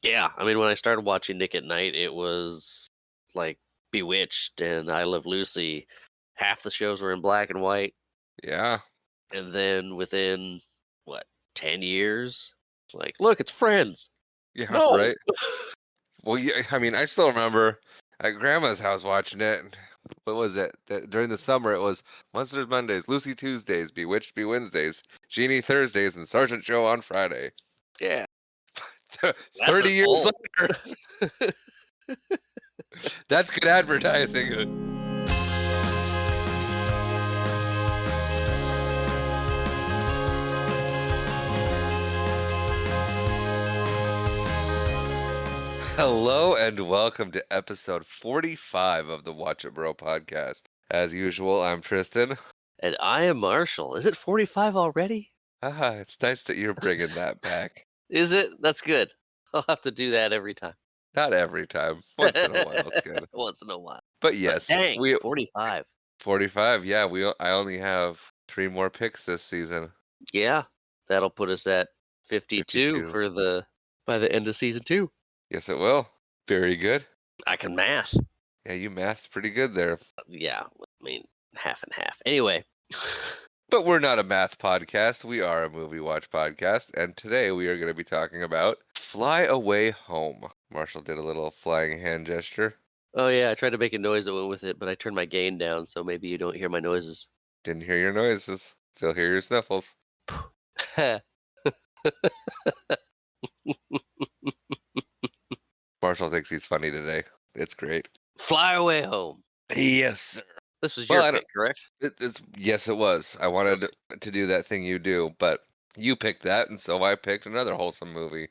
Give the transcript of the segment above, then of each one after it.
Yeah, I mean, when I started watching Nick at Night, it was like Bewitched and I Love Lucy. Half the shows were in black and white, Yeah. and then within what 10 years, it's like, look, it's Friends. Yeah, No, right. Well, yeah, I mean, I still remember at Grandma's house watching it. And what was it? During the summer, it was Monsters Mondays, Lucy Tuesdays, Bewitched Be Wednesdays, Genie Thursdays, and Sergeant Joe on Friday. yeah, that's 30 a years oh. later. That's good advertising. Hello and welcome to episode 45 of the Watch It Bro podcast. As usual, I'm Tristan. And I am Marshall. Is it 45 already? It's nice that you're bringing that back. Is it? That's good. I'll have to do that every time. Not every time. Once in a while, it's good. Once in a while. But But yes, dang, we 45. 45. Yeah, I only have 3 more picks this season. Yeah, that'll put us at 52 52. for by the end of season 2. Yes, it will. Very good. I can math. Yeah, you mathed pretty good there. Yeah, I mean, half and half. Anyway. But we're not a math podcast. We are a movie watch podcast. And today we are going to be talking about Fly Away Home. Marshall did a little flying hand gesture. Oh, yeah, I tried to make a noise that went with it, but I turned my gain down, so maybe you don't hear my noises. Didn't hear your noises. Still hear your sniffles. Marshall thinks he's funny today. It's great. Fly Away Home. Yes, sir. This was your pick, correct? Yes, it was. I wanted to do that thing you do, but you picked that, and so I picked another wholesome movie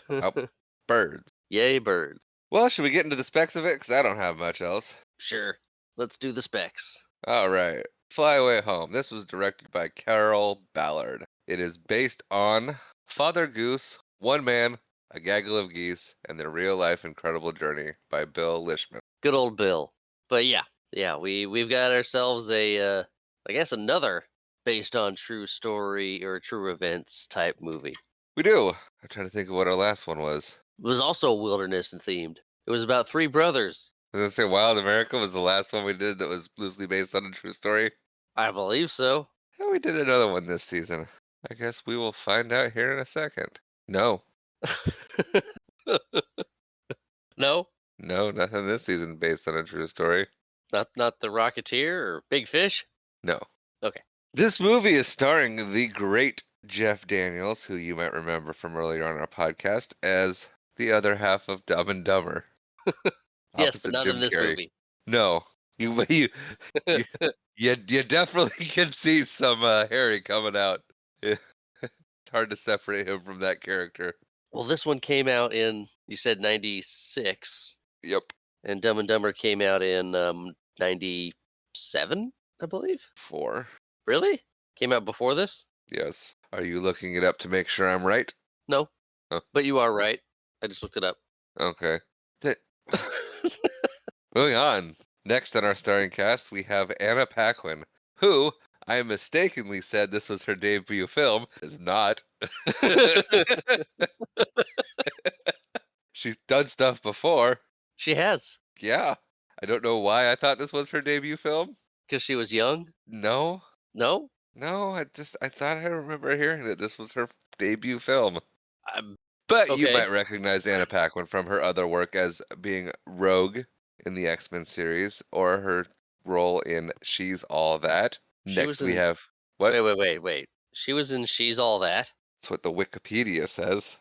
about birds. Yay, birds. Well, should we get into the specs of it? Because I don't have much else. Sure. Let's do the specs. All right. Fly Away Home. This was directed by Carol Ballard. It is based on Father Goose, One Man, A Gaggle of Geese, and Their Real-Life Incredible Journey by Bill Lishman. Good old Bill. But yeah, we've got ourselves I guess another based on true story or true events type movie. We do. I'm trying to think of what our last one was. It was also wilderness and themed. It was about 3 brothers. I was going to say Wild America was the last one we did that was loosely based on a true story. I believe so. Yeah, we did another one this season. I guess we will find out here in a second. No. No? No, nothing this season based on a true story. Not the Rocketeer or Big Fish? No. Okay. This movie is starring the great Jeff Daniels, who you might remember from earlier on our podcast, as the other half of Dumb and Dumber. Yes, but Opposite not Jim in this Carrey. movie. No. You definitely can see some Harry coming out. It's hard to separate him from that character. Well, this one came out in, you said 96. Yep. And Dumb and Dumber came out in 97, I believe. 4. Really? Came out before this? Yes. Are you looking it up to make sure I'm right? No. Oh. But you are right. I just looked it up. Okay. Moving on. Next on our starring cast, we have Anna Paquin, who I mistakenly said this was her debut film. Is not. She's done stuff before. She has. Yeah. I don't know why I thought this was her debut film. Because she was young? No. No? No, I thought I remember hearing that this was her debut film. I'm, But you okay. might recognize Anna Paquin from her other work as being Rogue in the X-Men series, or her role in She's All That. Next we have... What? Wait. She was in She's All That? That's what the Wikipedia says.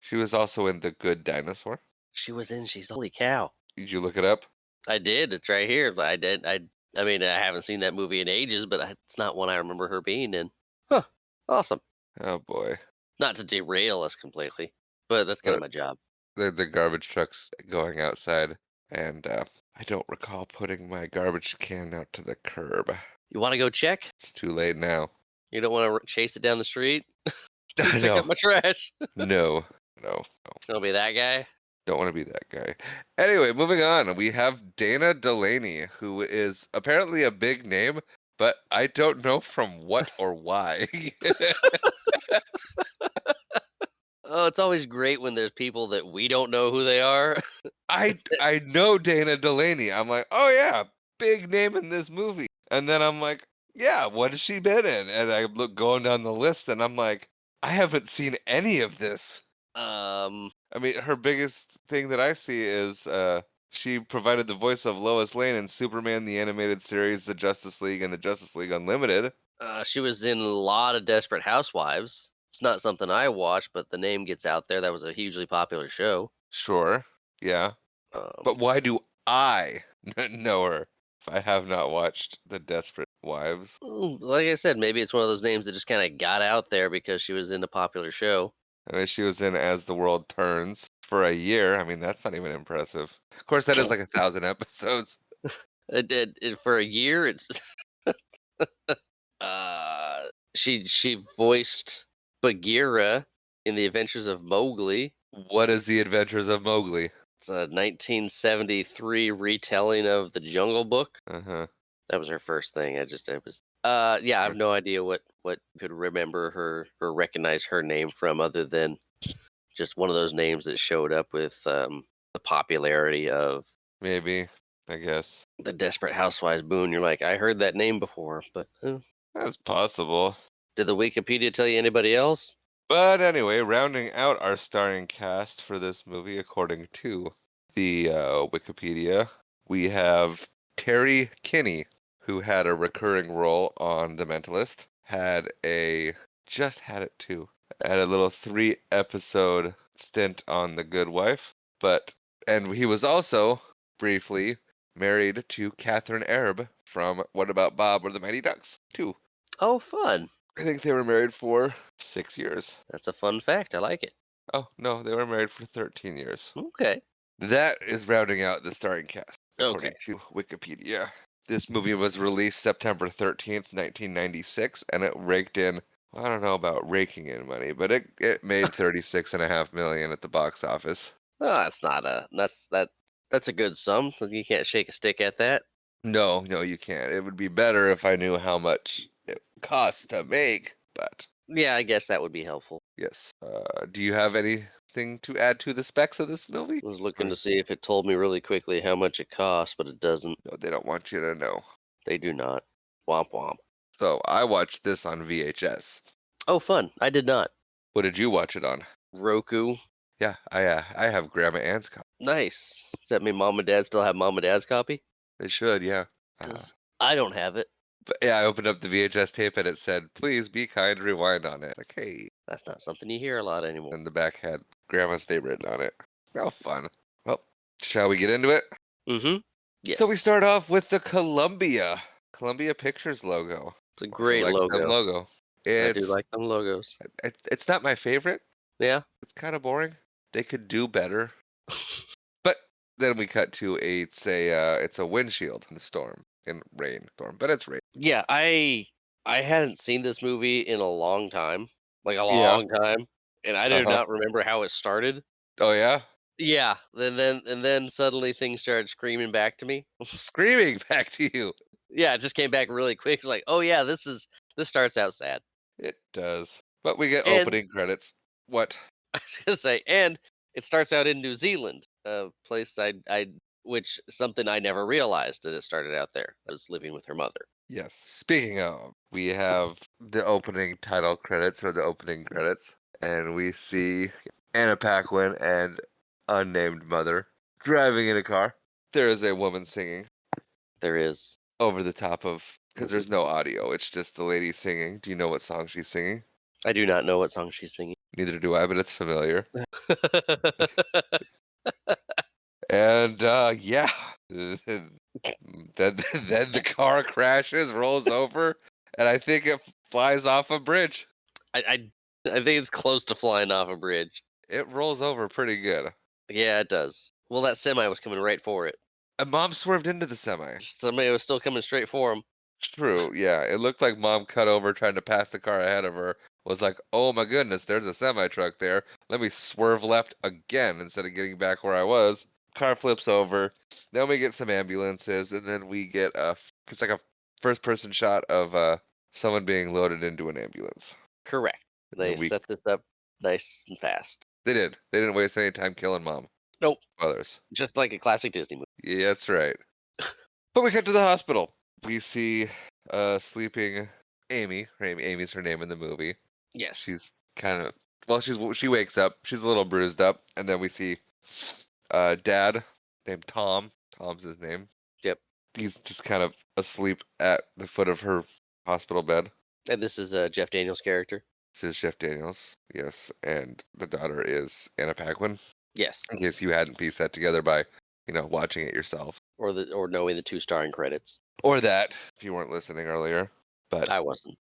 She was also in The Good Dinosaur. She was in She's... Holy cow. Did you look it up? I did. It's right here. I did. I mean, I haven't seen that movie in ages, but it's not one I remember her being in. Huh. Awesome. Oh, boy. Not to derail us completely, but that's kind of my job. The garbage truck's going outside, and I don't recall putting my garbage can out to the curb. You want to go check? It's too late now. You don't want to chase it down the street? Please pick No. up my trash. No. Don't be that guy. Don't want to be that guy. Anyway, moving on. We have Dana Delaney, who is apparently a big name, but I don't know from what or why. Oh, it's always great when there's people that we don't know who they are. I know Dana Delaney. I'm like, oh yeah, big name in this movie. And then I'm like, yeah, what has she been in? And I look going down the list, and I'm like, I haven't seen any of this. um, I mean, her biggest thing that I see is she provided the voice of Lois Lane in Superman the Animated Series, The Justice League, and The Justice League Unlimited. she was in a lot of Desperate Housewives. It's not something I watched, but the name gets out there. That was a hugely popular show. Sure, yeah. Um, But why do I know her if I have not watched The Desperate Wives? like I said, maybe it's one of those names that just kind of got out there because she was in a popular show. I mean, she was in As the World Turns for a year. I mean, that's not even impressive. Of course, that is like 1,000 episodes. For a year, it's uh, she voiced Bagheera in The Adventures of Mowgli. What is The Adventures of Mowgli? It's a 1973 retelling of the Jungle Book. Uh-huh. That was her first thing. It was yeah, I have no idea what could remember her or recognize her name from other than just one of those names that showed up with the popularity of Maybe, I guess. the Desperate Housewives boon. You're like, I heard that name before, but That's possible. did the Wikipedia tell you anybody else? But anyway, rounding out our starring cast for this movie, according to the Wikipedia, we have Terry Kinney, who had a recurring role on The Mentalist, just had it too, had a little 3 episode stint on The Good Wife, and he was also briefly married to Catherine Arab from What About Bob or the Mighty Ducks, too. Oh, fun. I think they were married for 6 years. That's a fun fact. I like it. Oh, no, they were married for 13 years. Okay. That is rounding out the starring cast, Okay. according to Wikipedia. This movie was released September 13th, 1996, and it raked in, I don't know about raking in money, but it made 36.5 million at the box office. Oh, that's not a that's a good sum. You can't shake a stick at that. No, no, you can't. It would be better if I knew how much it costs to make, but Yeah, I guess that would be helpful. yes. Do you have anything to add to the specs of this movie? I was Or looking to see if it told me really quickly how much it costs, but it doesn't. no, they don't want you to know. They do not. Womp womp. So I watched this on VHS. Oh, fun. I did not. What did you watch it on? Roku. Yeah, I have Grandma Ann's copy. Nice. Does that mean mom and dad still have mom and dad's copy? They should, yeah. Because I don't have it. But yeah, I opened up the VHS tape and it said, "Please be kind, rewind on it." Like, hey, That's not something you hear a lot anymore. and the back had Grandma's name written on it. How fun. Well, shall we get into it? Mm-hmm. Yes. So we start off with the Columbia Pictures logo. It's a Who great likes them logo. logo? I do It's like them logos. it's not my favorite. Yeah. It's kind of boring. They could do better. But then we cut to it's a windshield in the storm, in rainstorm, but it's rain. Yeah, I hadn't seen this movie in a long time. Like a Yeah. long time. And I do Uh-huh. not remember how it started. Oh yeah? Yeah. And then suddenly things started screaming back to me. Screaming back to you. Yeah, it just came back really quick. It's like, oh yeah, this starts out sad. It does. But we get And opening credits. What? I was gonna say, and it starts out in New Zealand, a place I which something I never realized that it started out there. I was living with her mother. Yes. Speaking of, we have the opening title credits or the opening credits, and we see Anna Paquin and unnamed mother driving in a car. There is a woman singing There is. over the top of, because there's no audio. It's just the lady singing. Do you know what song she's singing? I do not know what song she's singing. Neither do I, but it's familiar. And yeah, then then the car crashes, rolls over, and I think it flies off a bridge. I, I I think it's close to flying off a bridge. It rolls over pretty good. Yeah, it does. Well, that semi was coming right for it. And Mom swerved into the semi. Somebody was still coming straight for him. True, yeah. It looked like Mom cut over trying to pass the car ahead of her. Was like, oh my goodness, there's a semi truck there. Let me swerve left again instead of getting back where I was. Car flips over. Then we get some ambulances, and then we get it's like a first person shot of someone being loaded into an ambulance. Correct. And They then we set this up nice and fast. They did. They didn't waste any time killing mom. Nope. Spoilers. Just like a classic Disney movie. Yeah, that's right. But we cut to the hospital. We see sleeping Amy. Amy's her name in the movie. Yes. She's kind of she wakes up. She's a little bruised up, and then we see dad named Tom. Tom's his name. Yep. He's just kind of asleep at the foot of her hospital bed. And this is Jeff Daniels' character. This is Jeff Daniels, yes, and the daughter is Anna Paquin. Yes. In case you hadn't pieced that together by, watching it yourself, Or knowing the 2 starring credits. or that if you weren't listening earlier. But I wasn't.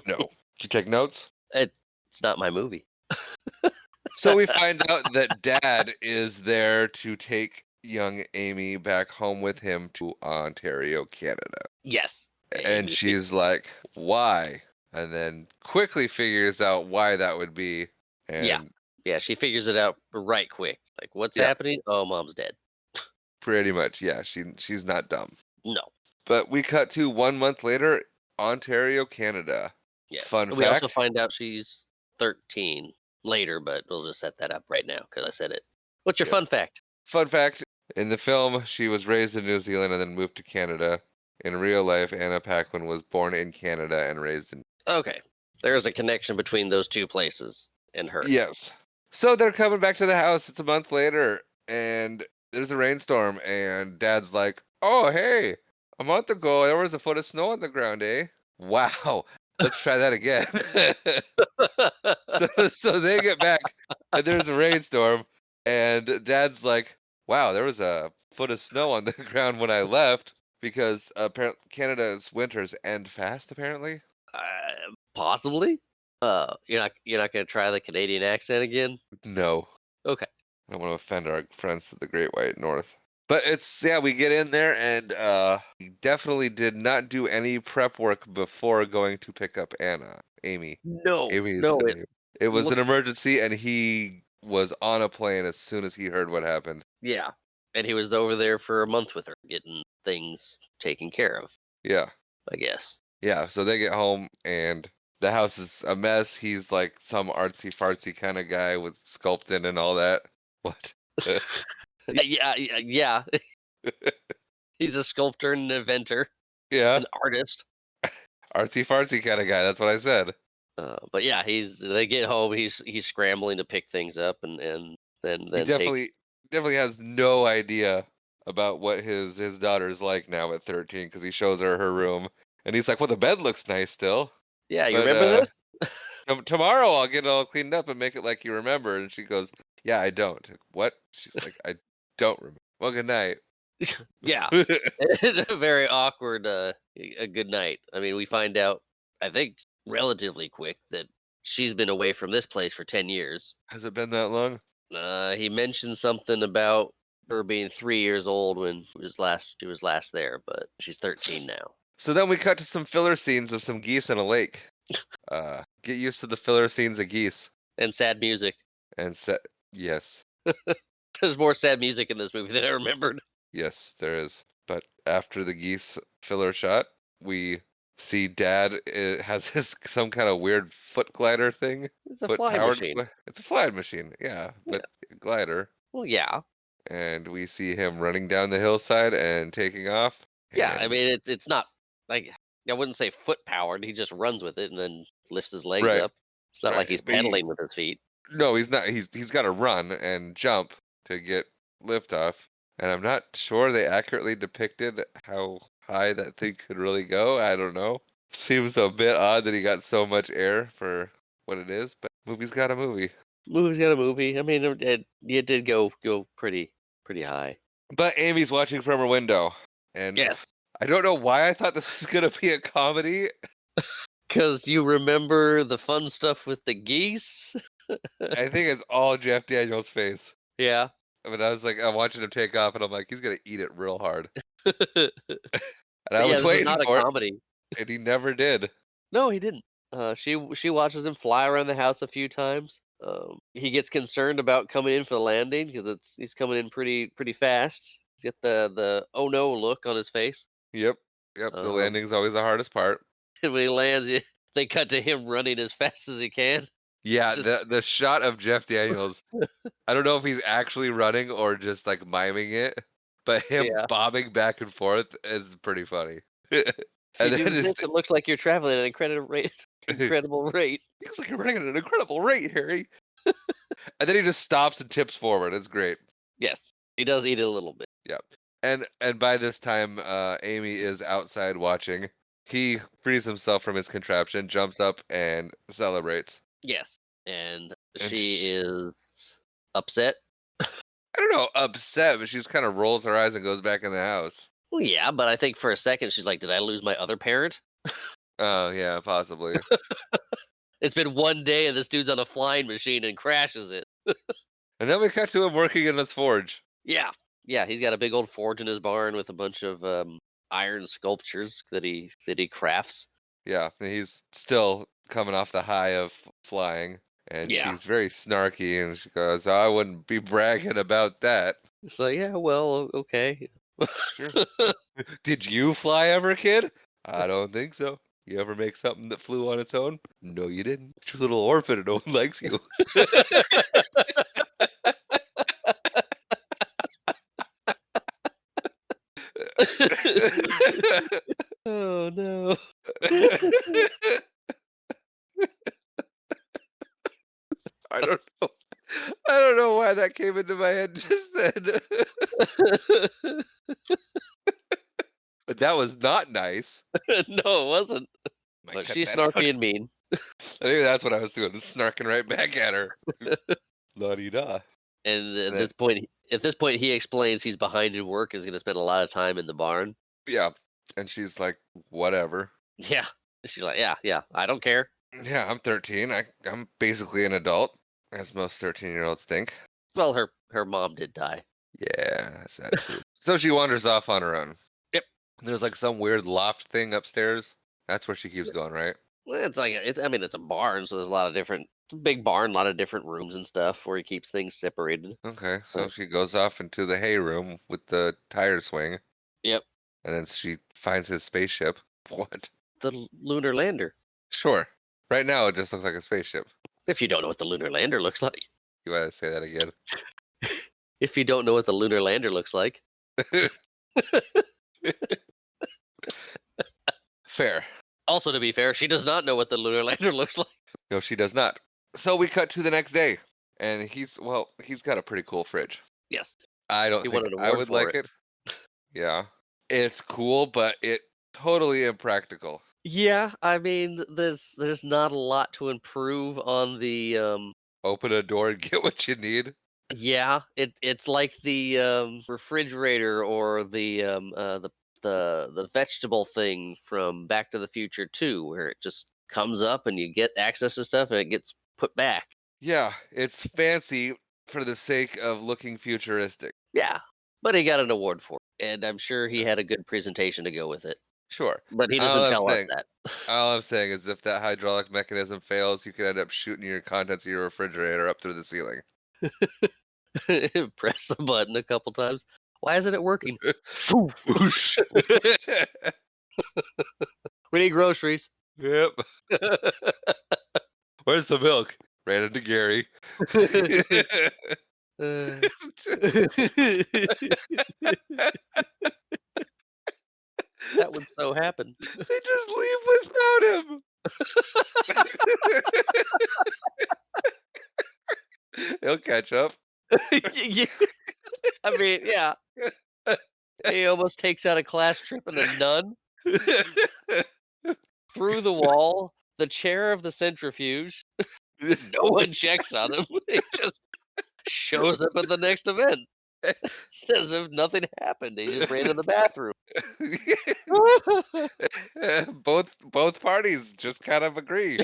no, did you take notes? It's not my movie. So we find out that dad is there to take young Amy back home with him to Ontario, Canada. Yes. And she's like, why? And then quickly figures out why that would be. And Yeah, she figures it out right quick. Like, what's Yeah. happening? Oh, mom's dead. pretty much, yeah, she's not dumb. No. But we cut to 1 month later, Ontario, Canada. Yes. Fun We also fact. find out she's 13 later, but we'll just set that up right now because I said it. What's your fun Yes. fact? Fun fact, in the film, she was raised in New Zealand and then moved to Canada. In real life, Anna Paquin was born in Canada and raised in... Okay. There's a connection between those 2 places and her. Yes. So they're coming back to the house. It's a month later, and there's a rainstorm, and Dad's like, oh, hey, a month ago, there was a foot of snow on the ground, eh? Wow. Let's try that again. So they get back, and there's a rainstorm, and Dad's like, wow, there was a foot of snow on the ground when I left, because apparently Canada's winters end fast, apparently. Possibly. You're not gonna try the Canadian accent again? No. Okay. I don't want to offend our friends to the Great White North. But we get in there, and he definitely did not do any prep work before going to pick up Amy. No. Amy is No. her name. It was an looks- emergency, and he was on a plane as soon as he heard what happened. Yeah. And he was over there for a month with her, getting things taken care of, Yeah. I guess. Yeah, so they get home, and the house is a mess. He's like some artsy-fartsy kind of guy with sculpting and all that. What? Yeah. He's a sculptor and inventor, Yeah, an artist. artsy-fartsy kind of guy. That's what I said. But yeah, they get home. He's scrambling to pick things up, and then He takes. definitely has no idea about what his daughter's like now at 13, because he shows her room, and he's like, well, the bed looks nice still, Yeah, you but remember this? tomorrow I'll get it all cleaned up and make it like you remember. And she goes, yeah, I don't. What? She's like, I don't remember. Well, good night. Yeah, it's a very awkward. A good night. I mean, we find out, I think, relatively quick that she's been away from this place for 10 years. Has it been that long? He mentioned something about her being 3 years old when she was last there, but she's 13 now. So then we cut to some filler scenes of some geese in a lake. Get used to the filler scenes of geese. And sad music. And yes. There's more sad music in this movie than I remembered. Yes, there is. But after the geese filler shot, we see Dad has some kind of weird foot glider thing. It's a Foot fly powered machine. It's a flying machine, yeah, but glider. Well, yeah. And we see him running down the hillside and taking off. Yeah, I and- mean, it's not like, I wouldn't say foot powered. He just runs with it and then lifts his legs Right. up. It's not like he's But pedaling with his feet. No, he's not. He's got to run and jump to get liftoff. And I'm not sure they accurately depicted how high that thing could really go. I don't know. Seems a bit odd that he got so much air for what it is, but movie's got a movie. Movie's got a movie. I mean, it did go pretty high. But Amy's watching from her window, and Yes, I don't know why I thought this was gonna be a comedy. because you remember the fun stuff with the geese. I think it's all Jeff Daniels' face. Yeah. But I was like, I'm watching him take off, and I'm like, he's gonna eat it real hard. But And I was this is waiting not a for it, comedy. and he never did. No, he didn't. She watches him fly around the house a few times. He gets concerned about coming in for the landing because he's coming in pretty fast. He's got the oh no look on his face. Yep. The Um, landing's always the hardest part. And when he lands, they cut to him running as fast as he can. Yeah, Just the shot of Jeff Daniels, I don't know if he's actually running or just, like, miming it, but him yeah. bobbing back and forth is pretty funny. If you And then do it's this, it looks like you're traveling at an incredible rate. Incredible rate. looks like you're running at an incredible rate, Harry. And then he just stops and tips forward. It's great. Yes, he does eat it a little bit. Yeah. And by this time, Amy is outside watching. He frees himself from his contraption, jumps up, and celebrates. Yes, and And she is upset. I don't know, upset, but she just kind of rolls her eyes and goes back in the house. Well, yeah, but I think for a second she's like, "Did I lose my other parent?" Oh, yeah, possibly. It's been one day and this dude's on a flying machine and crashes it. And then we cut to him working in his forge. Yeah, yeah, he's got a big old forge in his barn with a bunch of iron sculptures that he crafts. Yeah, and he's still coming off the high of flying. And Yeah, she's very snarky, and she goes, I wouldn't be bragging about that. it's like, yeah, well, okay. Sure. Did you fly ever, kid? I don't think so. You ever make something that flew on its own? No, you didn't. You're a little orphan and no one likes you. Oh no. I don't know. I don't know why that came into my head just then. But that was not nice. No, it wasn't. Might But cut she's that out. snarky and mean. I think that's what I was doing, just snarking right back at her. La di da. And And then, at this point, he explains he's behind in work. Is going to spend a lot of time in the barn. yeah. And she's like, whatever. Yeah, she's like, yeah, yeah, I don't care. Yeah, I'm 13. I'm basically an adult, as most 13-year-olds think. Well, her mom did die. Yeah, that's that too. So she wanders off on her own. Yep. There's like some weird loft thing upstairs. That's where she keeps going, right? Well, it's like I mean, it's a barn, so there's a lot of different big barn, a lot of different rooms and stuff where he keeps things separated. Okay, so But she goes off into the hay room with the tire swing, yep, and then she finds his spaceship. What? the lunar lander. Sure. Right now, it just looks like a spaceship. If you don't know what the lunar lander looks like, You gotta say that again. if you don't know what the lunar lander looks like, Fair. also to be fair, she does not know what the lunar lander looks like. No, she does not. So we cut to the next day, and he's got a pretty cool fridge. Yes, I don't he think won an I award would for like it. it. Yeah. It's cool, but it totally impractical. Yeah, I mean, there's not a lot to improve on the. Open a door and get what you need. Yeah, it's like the refrigerator or the vegetable thing from Back to the Future 2, where it just comes up and you get access to stuff and it gets put back. Yeah, it's fancy for the sake of looking futuristic. Yeah, but he got an award for it, and I'm sure he had a good presentation to go with it. Sure. But he All doesn't I'm tell us saying, that. all I'm saying is if that hydraulic mechanism fails, you could end up shooting your contents of your refrigerator up through the ceiling. Press the button a couple times. Why isn't it working? Whoosh. We need groceries. Yep. Where's the milk? Ran into Gary. Uh, that would so happen. They just leave without him. He'll catch up. Yeah, I mean, yeah. He almost takes out a class trip in a nun through the wall, the chair of the centrifuge. No one checks on him. He just shows up at the next event. It's as if nothing happened. He just ran to the bathroom. both parties just kind of agree.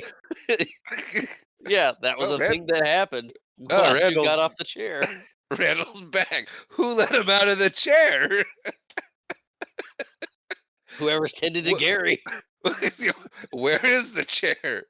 Yeah, that was Oh, a thing that happened. Oh, Glad you Randall's got off the chair. Randall's back. Who let him out of the chair? Whoever's tended to What- Gary. Where is the chair?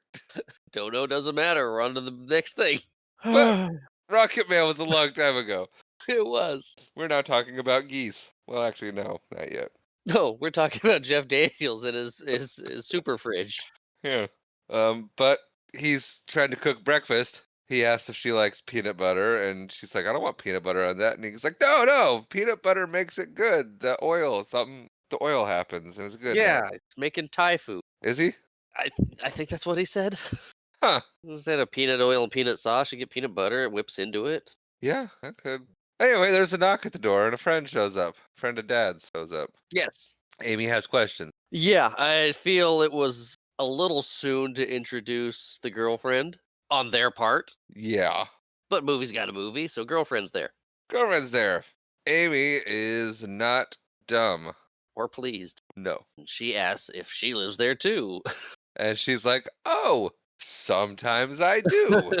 Don't know, doesn't matter. We're on to the next thing. What? Rocket Man was a long time ago. It was. We're now talking about geese. Well, actually, no, not yet. No, we're talking about Jeff Daniels and his super fridge. Yeah. But he's trying to cook breakfast. He asks if she likes peanut butter, and she's like, "I don't want peanut butter on that." And he's like, "No, no, peanut butter makes it good. The oil, the oil happens, and it's good now." Yeah, it's making Thai food. Is he? I I think that's what he said. Huh? Instead of peanut oil and peanut sauce, you get peanut butter. It whips into it. Yeah, that could. Anyway, there's a knock at the door, and a friend shows up. A friend of Dad's shows up. Yes. Amy has questions. Yeah, I feel it was a little soon to introduce the girlfriend on their part, Yeah, but movie's got a movie, so girlfriend's there girlfriend's there. Amy is not dumb. or pleased. No. And she asks if she lives there too. And she's like, "Oh, sometimes I do."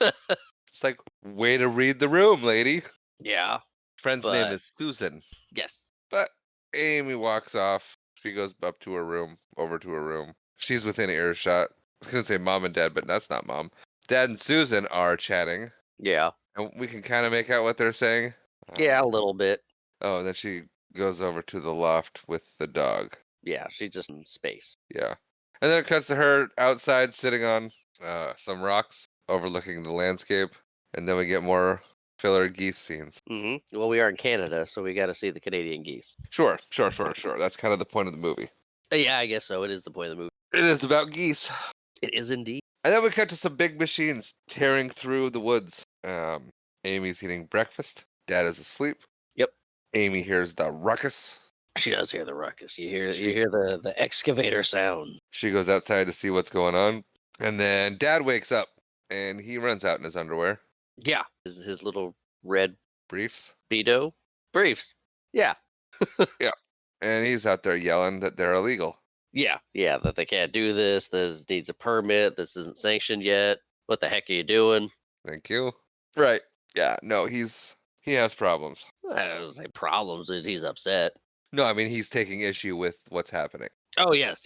It's like, way to read the room, lady. Yeah, Friend's name but is Susan. yes. But Amy walks off. She goes up to her room, over to her room. She's within earshot. I was gonna say mom and dad, but that's not mom. Dad and Susan are chatting, Yeah. and we can kind of make out what they're saying. Yeah, a little bit. Oh, and then she goes over to the loft with the dog. Yeah, she's just in space. Yeah. And then it cuts to her outside sitting on some rocks overlooking the landscape. And then we get more filler geese scenes. Well, we are in Canada, so we got to see the Canadian geese. Sure. That's kind of the point of the movie. Yeah, I guess so. It is the point of the movie. It is about geese. It is indeed. And then we cut to some big machines tearing through the woods. Amy's eating breakfast. Dad is asleep. Yep. Amy hears the ruckus. She does hear the ruckus. You hear She- the excavator sound. She goes outside to see what's going on. And then Dad wakes up and he runs out in his underwear. Yeah, his little red Briefs. speedo briefs. Yeah, And he's out there yelling that they're illegal. yeah. That they can't do this. This needs a permit. This isn't sanctioned yet. What the heck are you doing? Thank you. Right. Yeah, no, he has problems. I don't say problems. He's upset. No, I mean he's taking issue with what's happening. Oh yes.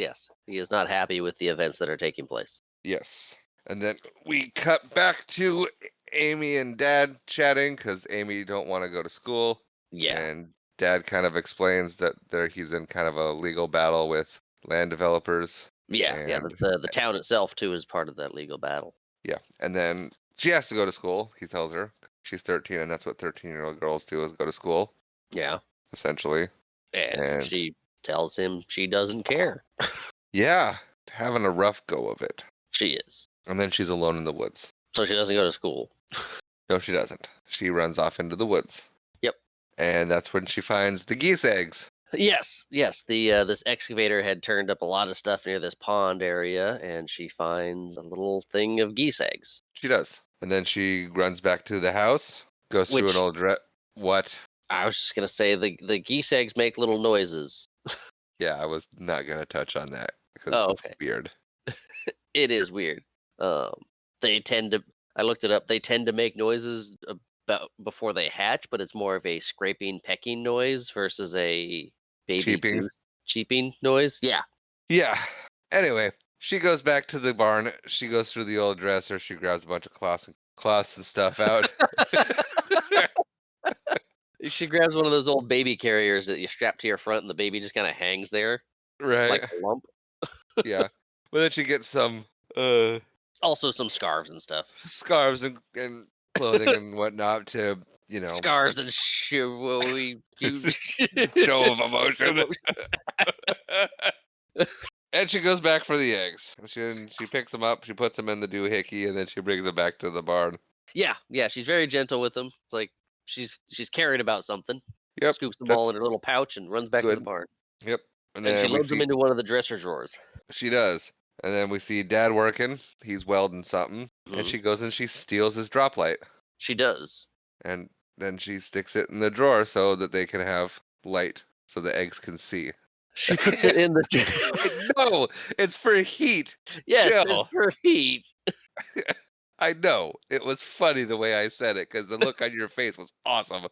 He is not happy with the events that are taking place. Yes. And then we cut back to Amy and Dad chatting because Amy don't want to go to school. Yeah, And Dad kind of explains that he's in kind of a legal battle with land developers. yeah. And The town itself too is part of that legal battle. yeah. And then she has to go to school, he tells her. She's 13 and that's what 13-year-old girls do is go to school, Yeah, essentially. and And she tells him she doesn't care. yeah, having a rough go of it. She is. And then she's alone in the woods. So she doesn't go to school. No, she doesn't. She runs off into the woods. Yep. And that's when she finds the geese eggs. Yes. The this excavator had turned up a lot of stuff near this pond area, and she finds a little thing of geese eggs. She does. And then she runs back to the house, goes through Which an old what? I was just gonna say the geese eggs make little noises. Yeah, I was not gonna touch on that because Oh, it's okay. weird. It is weird. They tend to. I looked it up. They tend to make noises about before they hatch, but it's more of a scraping, pecking noise versus a baby Cheeping. goose cheeping noise. Yeah. Yeah. Anyway, she goes back to the barn. She goes through the old dresser. She grabs a bunch of cloths and stuff out. She grabs one of those old baby carriers that you strap to your front, and the baby just kind of hangs there like Right. a lump. Yeah. But then she gets some Also, some scarves and stuff. scarves and clothing and whatnot to, Scarves and showy show of emotion. And she goes back for the eggs. She picks them up, she puts them in the doohickey, and then she brings them back to the barn. Yeah. She's very gentle with them. It's like she's caring about something. Yep. Scoops them That's all in her little pouch and runs back to the good. barn. Yep. And then she we loads them see into one of the dresser drawers. she does. And then we see Dad working. He's welding something. And Mhm. she goes and she steals his drop light. She does. And then she sticks it in the drawer so that they can have light so the eggs can see. She puts it in the. No, it's for heat. Yes, Chill. it's for heat. I know. It was funny the way I said it because the look on your face was awesome.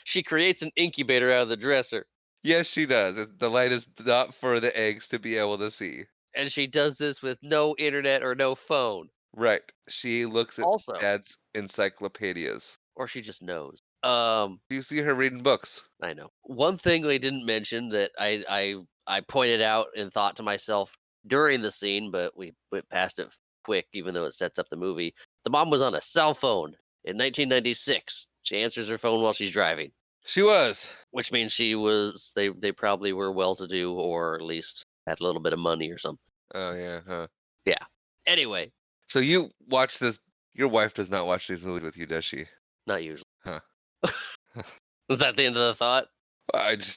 She creates an incubator out of the dresser. Yes, she does. The light is not for the eggs to be able to see. And she does this with no internet or no phone. Right. She looks at Also, Dad's encyclopedias. or she just knows. Do you see her reading books? I know. One thing they didn't mention that I pointed out and thought to myself, during the scene, but we went past it quick, even though it sets up the movie. The mom was on a cell phone in 1996. She answers her phone while she's driving, She was. which means she was. They probably were well to do, or at least had a little bit of money or something. Oh yeah, huh. Yeah. Anyway, So you watch this. Your wife does not watch these movies with you, does she? not usually. Huh. Was that the end of the thought?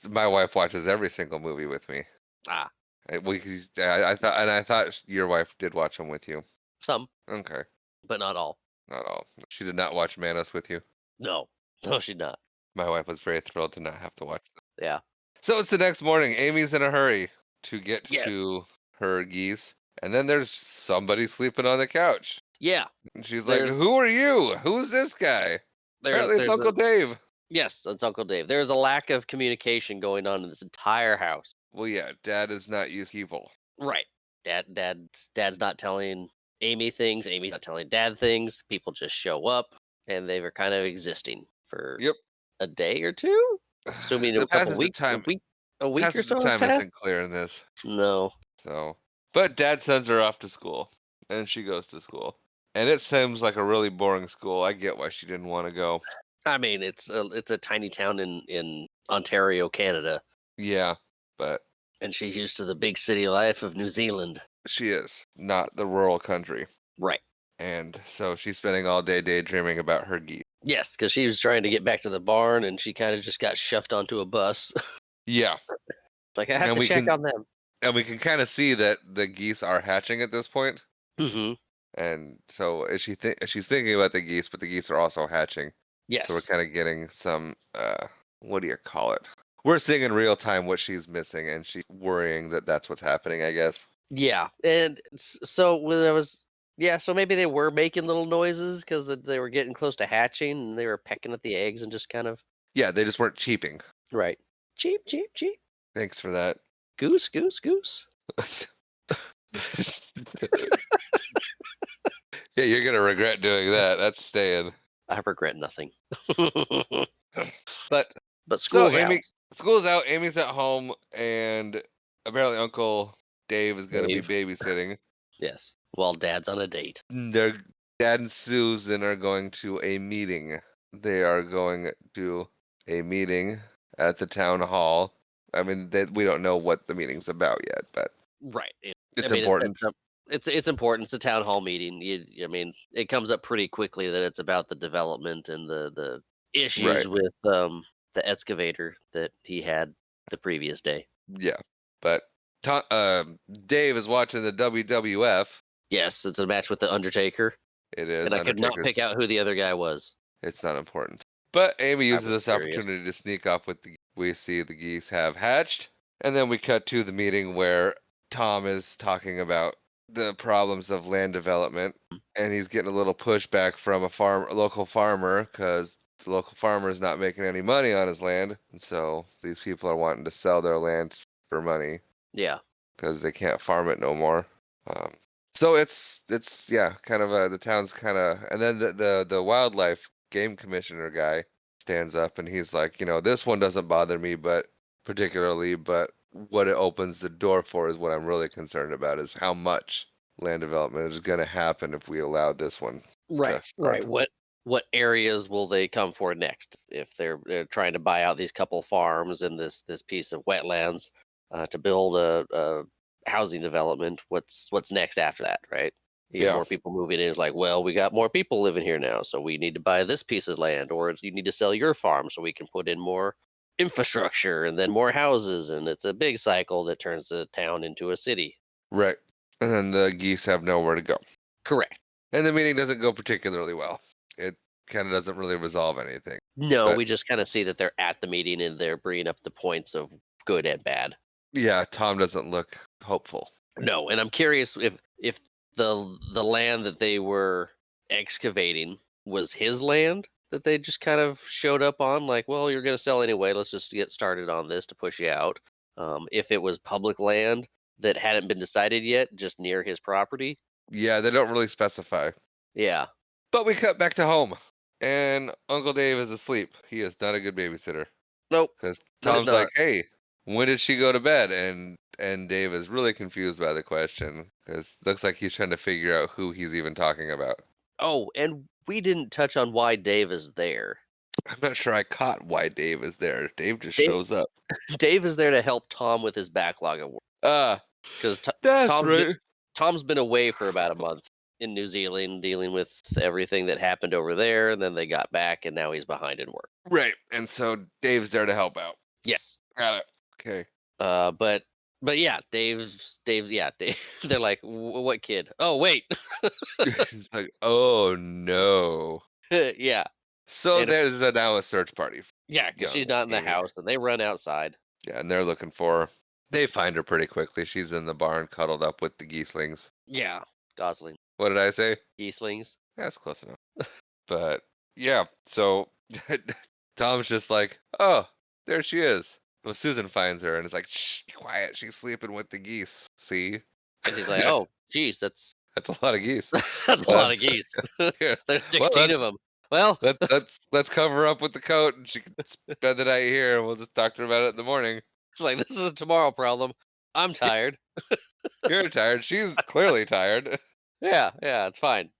My wife watches every single movie with me. Ah, I thought your wife did watch them with you. some, Okay, but not all. not all. She did not watch Manos with you. No, no, she's not. My wife was very thrilled to not have to watch them. Yeah. So it's the next morning. Amy's in a hurry to get Yes. to her geese, and then there's somebody sleeping on the couch. Yeah. And she's like, There's "Who are you? Who's this guy?" Apparently, it's there's Uncle Dave. yes, that's Uncle Dave. There's a lack of communication going on in this entire house. Well, yeah, Dad is not used to people. Right. Dad's not telling Amy things. Amy's not telling Dad things. People just show up, and they were kind of existing for Yep. a day or two. Assuming The a couple passage of weeks, time, a week or passage so of has time passed. isn't clear in this. No. So, but Dad sends her off to school, and she goes to school, and it seems like a really boring school. I get why she didn't want to go. I mean, it's a tiny town in Ontario, Canada, Yeah, but and she's used to the big city life of New Zealand. she is not the rural country, Right. and so she's spending all day daydreaming about her geese. Yes, because she was trying to get back to the barn, and she kind of just got shoved onto a bus. Yeah, Like, I have and to we check can on them. and we can kind of see that the geese are hatching at this point. Mm-hmm. And so she's thinking about the geese, but the geese are also hatching. Yes. So we're kind of getting some what do you call it? We're seeing in real time what she's missing, and she's worrying that that's what's happening, I guess. Yeah, and so when I was, yeah, so maybe they were making little noises because they were getting close to hatching, and they were pecking at the eggs and just kind of Yeah, they just weren't cheeping. right, cheep, cheep, cheep, Thanks for that. goose, goose, goose. Yeah, you're gonna regret doing that. That's staying. I regret nothing. But But so school's out. school's out, Amy's at home, and apparently Uncle Dave is gonna be Dave. babysitting. Yes, while Dad's on a date. Their dad and Susan are going to a meeting. They are going to a meeting at the town hall. I mean, we don't know what the meeting's about yet, but Right. it's I mean, important. it's important. It's a town hall meeting. I mean, it comes up pretty quickly that it's about the development and the issues Right. with the excavator that he had the previous day. Yeah, but Dave is watching the WWF. Yes, it's a match with the Undertaker, It is and I could not pick Undertaker's. out who the other guy was. It's not important. But Amy I uses was this curious. opportunity to sneak off with the. We see the geese have hatched, and then we cut to the meeting where Tom is talking about the problems of land development, and he's getting a little pushback from a local farmer, because the local farmer is not making any money on his land, and so these people are wanting to sell their land for money Yeah, because they can't farm it no more. So it's yeah, kind of the town's kind of, and then the wildlife game commissioner guy stands up and he's like, this one doesn't bother me, but particularly, but what it opens the door for is what I'm really concerned about, is how much land development is going to happen if we allow this one right, to start. right. What areas will they come for next if they're trying to buy out these couple farms and this piece of wetlands to build a housing development? What's next after that, right? You get Yeah, more people moving in. It's like, well, we got more people living here now, so we need to buy this piece of land, or you need to sell your farm so we can put in more infrastructure and then more houses, and it's a big cycle that turns the town into a city. right. And then the geese have nowhere to go. Correct. And the meeting doesn't go particularly well. It kind of doesn't really resolve anything. No, But we just kind of see that they're at the meeting and they're bringing up the points of good and bad. yeah, Tom doesn't look hopeful. No, and I'm curious if the land that they were excavating was his land that they just kind of showed up on, like, well, you're going to sell anyway. Let's just get started on this to push you out. If it was public land that hadn't been decided yet, just near his property. Yeah, they don't really specify. Yeah. But we cut back to home, and Uncle Dave is asleep. He is not a good babysitter. Nope. Because No, he's Tom's like, not. hey, when did she go to bed? And and Dave is really confused by the question because looks like he's trying to figure out who he's even talking about. Oh, and we didn't touch on why Dave is there. I'm not sure I caught why Dave is there. Dave just Dave, shows up. Dave is there to help Tom with his backlog of work Ah, because that's right. Tom's been away for about a month in New Zealand dealing with everything that happened over there, and then they got back, and now he's behind in work. Right. And so Dave's there to help out. Yes. Got it. Okay. But yeah, Dave. Yeah, Dave. They're like, what kid? Oh wait, He's like, oh no. yeah, So and there's now a search party for yeah, because young she's not in the Amy. house, and they run outside. Yeah, and they're looking for her. They find her pretty quickly. She's in the barn cuddled up with the geeslings. Yeah, Gosling, What did I say? geeslings. That's close enough. But yeah, so Tom's just like, oh, there she is. Well, Susan finds her and is like, shh, be quiet. She's sleeping with the geese. See? And he's like, "Oh, geez, that's That's a lot of geese. that's a Uh, lot of geese. yeah. There's Well, 16 of them. Well, let's cover her up with the coat and she can spend the night here and we'll just talk to her about it in the morning. it's like this is a tomorrow problem. I'm tired. You're tired. She's clearly tired. Yeah, it's fine.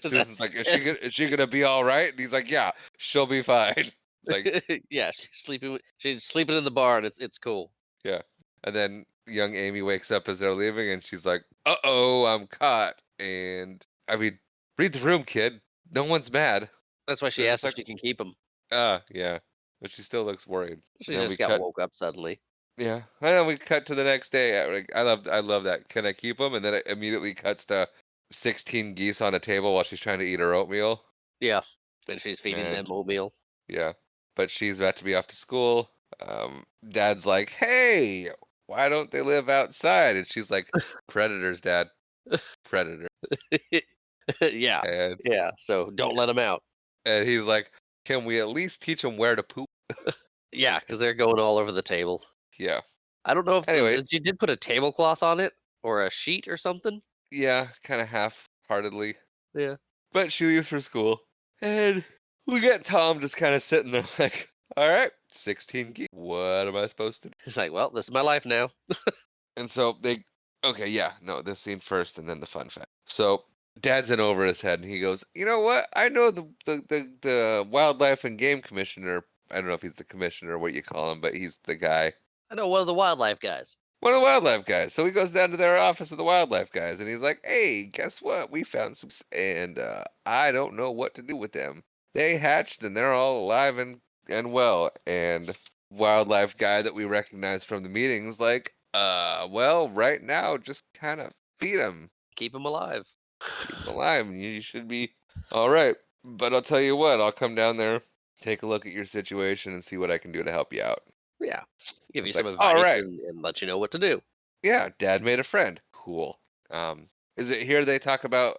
Susan's like, is she gonna be all right? And he's like, yeah, she'll be fine. Like, Yeah, she's sleeping. She's sleeping in the barn. It's cool. yeah. And then young Amy wakes up as they're leaving and she's like, uh-oh, I'm caught. And I mean, read the room, kid. No one's mad. That's why she They're asked just if like, she can keep him. yeah. But she still looks worried. She And then just we got cut. woke up suddenly. Yeah, I know. We cut to the next day. I love that. Can I keep them? And then it immediately cuts to 16 geese on a table while she's trying to eat her oatmeal. Yeah, and she's feeding them And oatmeal. yeah, but she's about to be off to school. Dad's like, "Hey, why don't they live outside?" And she's like, "Predators, Dad, predator." Yeah, And So don't let them out. and he's like, "Can we at least teach them where to poop?" Yeah, because they're going all over the table. Yeah. I don't know if Anyway, she did put a tablecloth on it or a sheet or something. yeah, kind of half-heartedly. Yeah, But she leaves for school, and we get Tom just kind of sitting there like, all right, 16 geese. What am I supposed to do? it's like, well, this is my life now. And so okay, yeah, no, this scene first and then the fun fact. So Dad's in over his head and he goes, you know what? I know the wildlife and game commissioner. I don't know if he's the commissioner or what you call him, but he's the guy. I know one of the wildlife guys. One of the wildlife guys. So he goes down to their office of the wildlife guys and he's like, hey, guess what? We found some and I don't know what to do with them. They hatched and they're all alive and well. And wildlife guy that we recognize from the meetings like, well, right now just kind of feed them. Keep them alive. Keep them alive. You should be all right. But I'll tell you what, I'll come down there, take a look at your situation and see what I can do to help you out. Yeah, give you It's some like, all advice right. and let you know what to do. Yeah, Dad made a friend. Cool. Is it here they talk about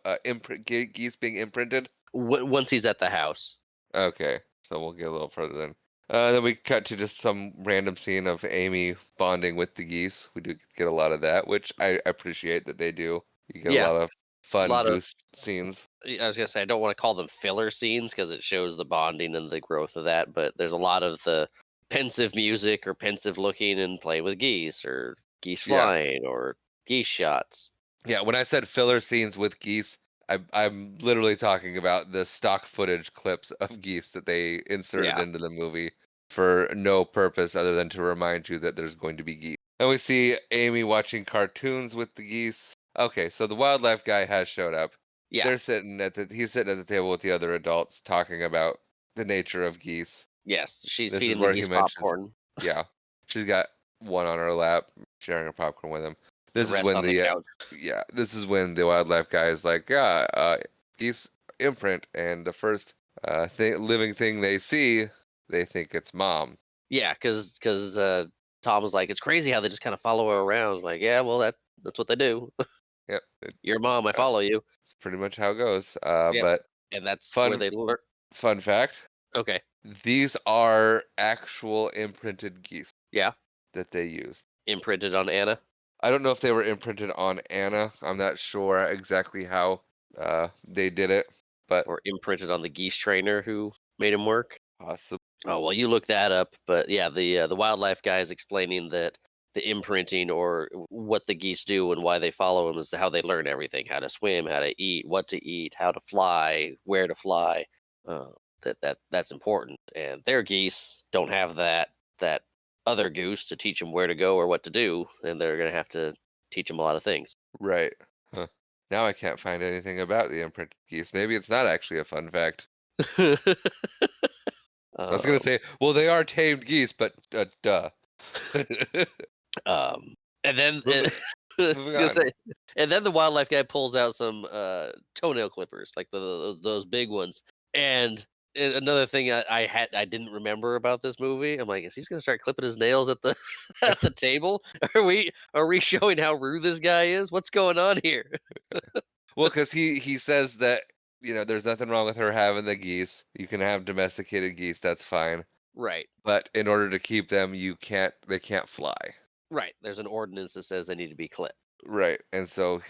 geese being imprinted? Once he's at the house. Okay, so we'll get a little further then. Then we cut to just some random scene of Amy bonding with the geese. We do get a lot of that, which I appreciate that they do. You get Yeah, a lot of a fun lot of. goose scenes. I was gonna say I don't want to call them filler scenes because it shows the bonding and the growth of that, but there's a lot of the pensive music or pensive looking and playing with geese or geese Yeah, flying or geese shots. yeah. When I said filler scenes with geese, I'm literally talking about the stock footage clips of geese that they inserted Yeah, into the movie for no purpose other than to remind you that there's going to be geese. And we see Amy watching cartoons with the geese. Okay, so the wildlife guy has showed up. yeah, He's sitting at the table with the other adults talking about the nature of geese. yes. She's This is feeding the where he geese mentions, popcorn. yeah, she's got one on her lap, sharing her popcorn with him. The This is rest when on the couch. this is when the wildlife guy is like, yeah, geese imprint, and the first living thing they see, they think it's mom. Yeah, because Tom was like, it's crazy how they just kind of follow her around. Like, yeah, well that's what they do. Yep, Your mom, I uh, follow you. it's pretty much how it goes. Yep, But and that's where fun they learn. fun fact: Okay, these are actual imprinted geese yeah, that they used. imprinted on Anna. I don't know if they were imprinted on Anna. I'm not sure exactly how they did it, but Or imprinted on the geese trainer who made him work. possibly. Oh well, you look that up. But yeah, the wildlife guy is explaining that the imprinting or what the geese do and why they follow them is how they learn everything: how to swim, how to eat, how to fly, where to fly. Uh, that's important. And their geese don't have that other goose to teach them where to go or what to do, and they're gonna have to teach them a lot of things. Right. Huh. Now I can't find anything about the imprinted geese. Maybe it's not actually a fun fact. I was gonna um, say, well, they are tamed geese, but duh. um, and then moving, I was moving gonna on. say, and then the wildlife guy pulls out some toenail clippers, like those big ones. And another thing I didn't remember about this movie, I'm like, is he gonna start clipping his nails at the at the table? Are we showing how rude this guy is? What's going on here? Well, because he says that there's nothing wrong with her having the geese. You can have domesticated geese, that's fine. Right, But in order to keep them, they can't fly. right. There's an ordinance that says they need to be clipped. Right. And so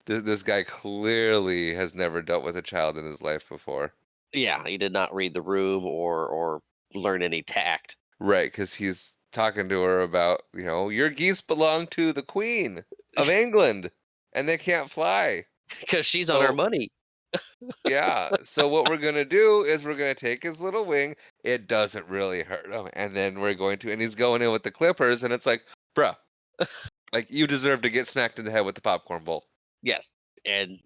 this guy clearly has never dealt with a child in his life before. Yeah, he did not read the room or learn any tact Right, because he's talking to her about, your geese belong to the Queen of England and they can't fly. because she's on her So, money. yeah. So, what we're going to do is we're going to take his little wing. It doesn't really hurt him. And then and he's going in with the clippers. And it's like, bruh, like you deserve to get smacked in the head with the popcorn bowl. Yes, and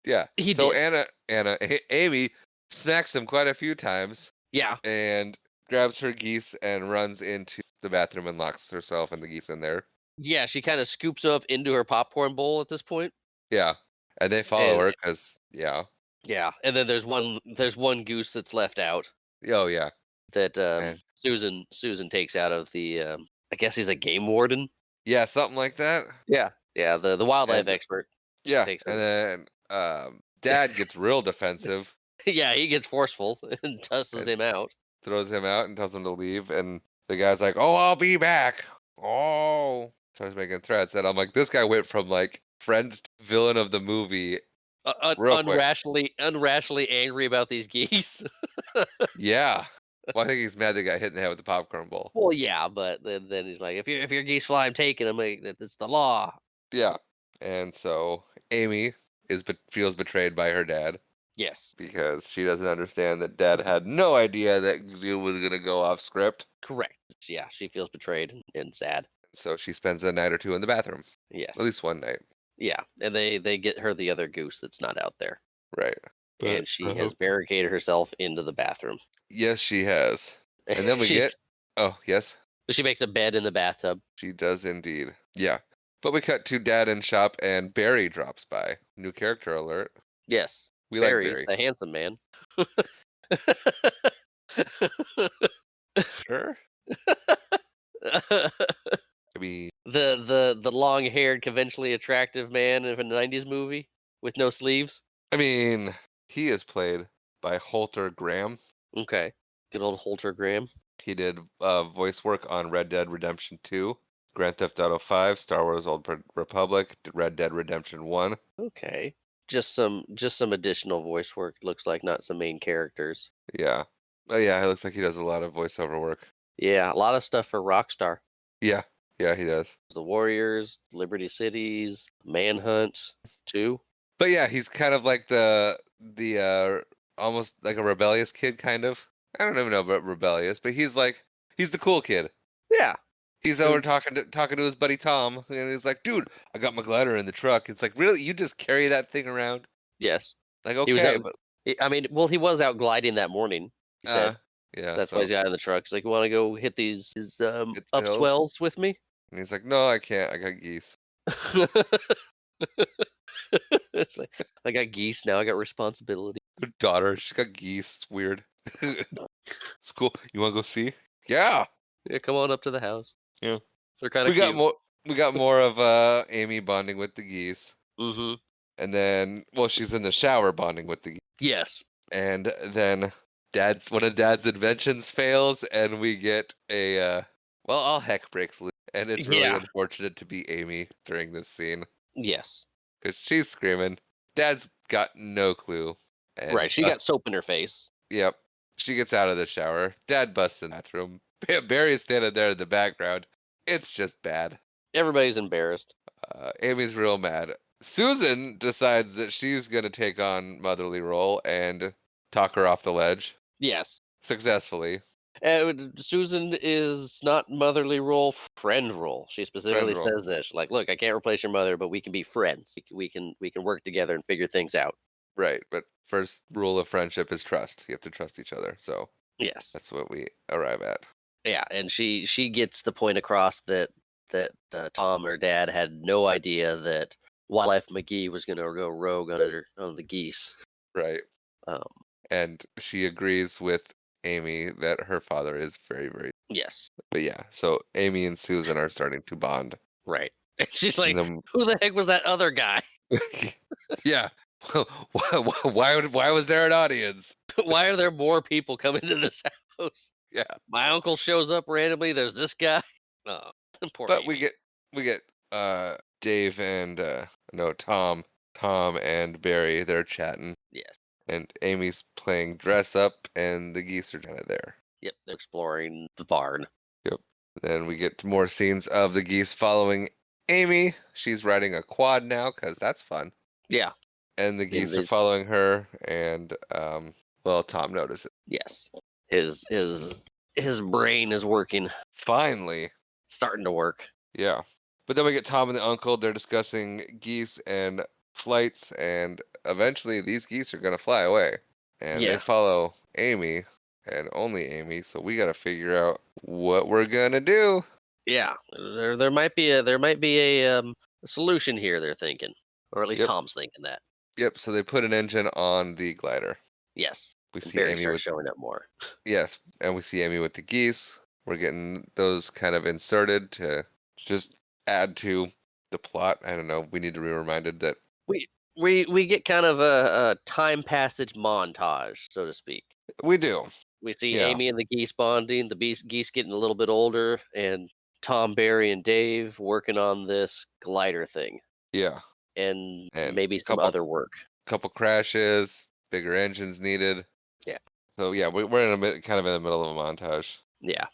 Yeah. he So, did. Amy smacks him quite a few times Yeah, and grabs her geese and runs into the bathroom and locks herself and the geese in there. yeah. She kind of scoops up into her popcorn bowl at this point, Yeah, and they follow and her because yeah. yeah, and then there's one goose that's left out Oh, yeah, that and Susan takes out of the. I guess he's a game warden. yeah, something like that, Yeah, yeah. The wildlife and expert yeah, takes and him. then, dad gets real defensive Yeah, he gets forceful and tusses and him out. throws him out and tells him to leave, and the guy's like, "Oh, I'll be back." Oh, starts making threats, and I'm like, this guy went from, like, friend to villain of the movie real quick. Unrationally angry about these geese. Yeah. Well, I think he's mad they got hit in the head with the popcorn bowl. Well, yeah, but then he's like, if your geese fly, I'm taking them. Like, that's the law. Yeah, and so Amy feels betrayed by her dad. Yes, Because she doesn't understand that dad had no idea that dude was gonna go off script. correct. Yeah, she feels betrayed and sad. So she spends a night or two in the bathroom. At Yes. least one night. Yeah, and they get her the other goose that's not out there, Right. But and she has barricaded herself into the bathroom. yes, she has. And then we She's get oh, yes, she makes a bed in the bathtub. she does indeed. Yeah. But we cut to dad in shop and Barry drops by. New character alert. Yes, We like Barry, Barry. the handsome man. Sure. I mean the long-haired, conventionally attractive man of a '90s movie with no sleeves. I mean, he is played by Holter Graham. Okay, good old Holter Graham. He did voice work on Red Dead Redemption 2, Grand Theft Auto 5, Star Wars Old Republic, Red Dead Redemption 1. Okay, just some additional voice work. Looks like, not some main characters. Yeah. Oh, yeah, it looks like he does a lot of voiceover work. Yeah, a lot of stuff for Rockstar. Yeah. Yeah, he does. The Warriors, Liberty Cities, Manhunt, too. But yeah, he's kind of like the almost like a rebellious kid kind of. I don't even know about rebellious, but he's the cool kid. Yeah. He's over talking to his buddy Tom, and he's like, "Dude, I got my glider in the truck." It's like, "Really? You just carry that thing around?" Yes. Like, He was okay, out. but I mean, well, he was out gliding that morning. He uh said yeah, that's why so he's got in the truck. He's like, "You want to go hit these hit the hills. upswells with me?" And he's like, "No, I can't. I got geese." It's like, I got geese now. I got responsibility. Her daughter, she's got geese. It's weird. It's cool. You want to go see? Yeah. Yeah, come on up to the house. Yeah. They're kind of We got cute. more. We got more of Amy bonding with the geese, Mm-hmm. and then she's in the shower bonding with the geese, Yes. and then one of Dad's inventions fails, and we get all heck breaks loose, and it's really Yeah. unfortunate to be Amy during this scene Yes. because she's screaming. Dad's got no clue, Right. and She got soap in her face. Yep. She gets out of the shower. Dad busts in the bathroom. Barry's standing there in the background. It's just bad. Everybody's embarrassed. Amy's real mad. Susan decides that she's gonna take on motherly role and talk her off the ledge Yes. successfully. Susan is not motherly role, friend role. She Friend specifically role, says this. Like, look, I can't replace your mother, but we can be friends. We can work together and figure things out. right? But first rule of friendship is trust. You have to trust each other. So Yes. that's what we arrive at. Yeah, and she gets the point across that Tom, her dad, had no idea that Wildlife McGee was going to go rogue on the geese. Right. Um, And she agrees with Amy that her father is very, very. yes, But yeah, so Amy and Susan are starting to bond. right. And she's And like, then, "Who the heck was that other guy? yeah, why was there an audience? Why are there more people coming to this house? Yeah, My uncle shows up randomly. There's this guy. Oh, poor but Amy. we get Dave and no Tom and Barry. They're chatting, Yes. and Amy's playing dress up, and the geese are kind of there. Yep. They're exploring the barn. Yep. Then we get more scenes of the geese following Amy. She's riding a quad now because that's fun. Yeah. And the And geese are following her, and well, Tom notices. yes. His brain is working, Finally, starting to work. yeah. But then we get Tom and the uncle. They're discussing geese and flights, and eventually these geese are gonna fly away, and they Yeah. follow Amy and only Amy. So we gotta figure out what we're gonna do. Yeah, there might be a solution here. They're thinking, or at least Yep, Tom's thinking that. yep. So they put an engine on the glider. Yes, We and see Barry Amy starts with showing up more. yes, and we see Amy with the geese. We're getting those kind of inserted to just add to the plot. I don't know. We need to be reminded that We we get kind of a time passage montage, so to speak. we do. We see Yeah, Amy and the geese bonding, the geese getting a little bit older, and Tom, Barry, and Dave working on this glider thing, yeah, and and maybe some couple other work. couple crashes, bigger engines needed. Yeah, So yeah, we're in kind of in the middle of a montage. yeah,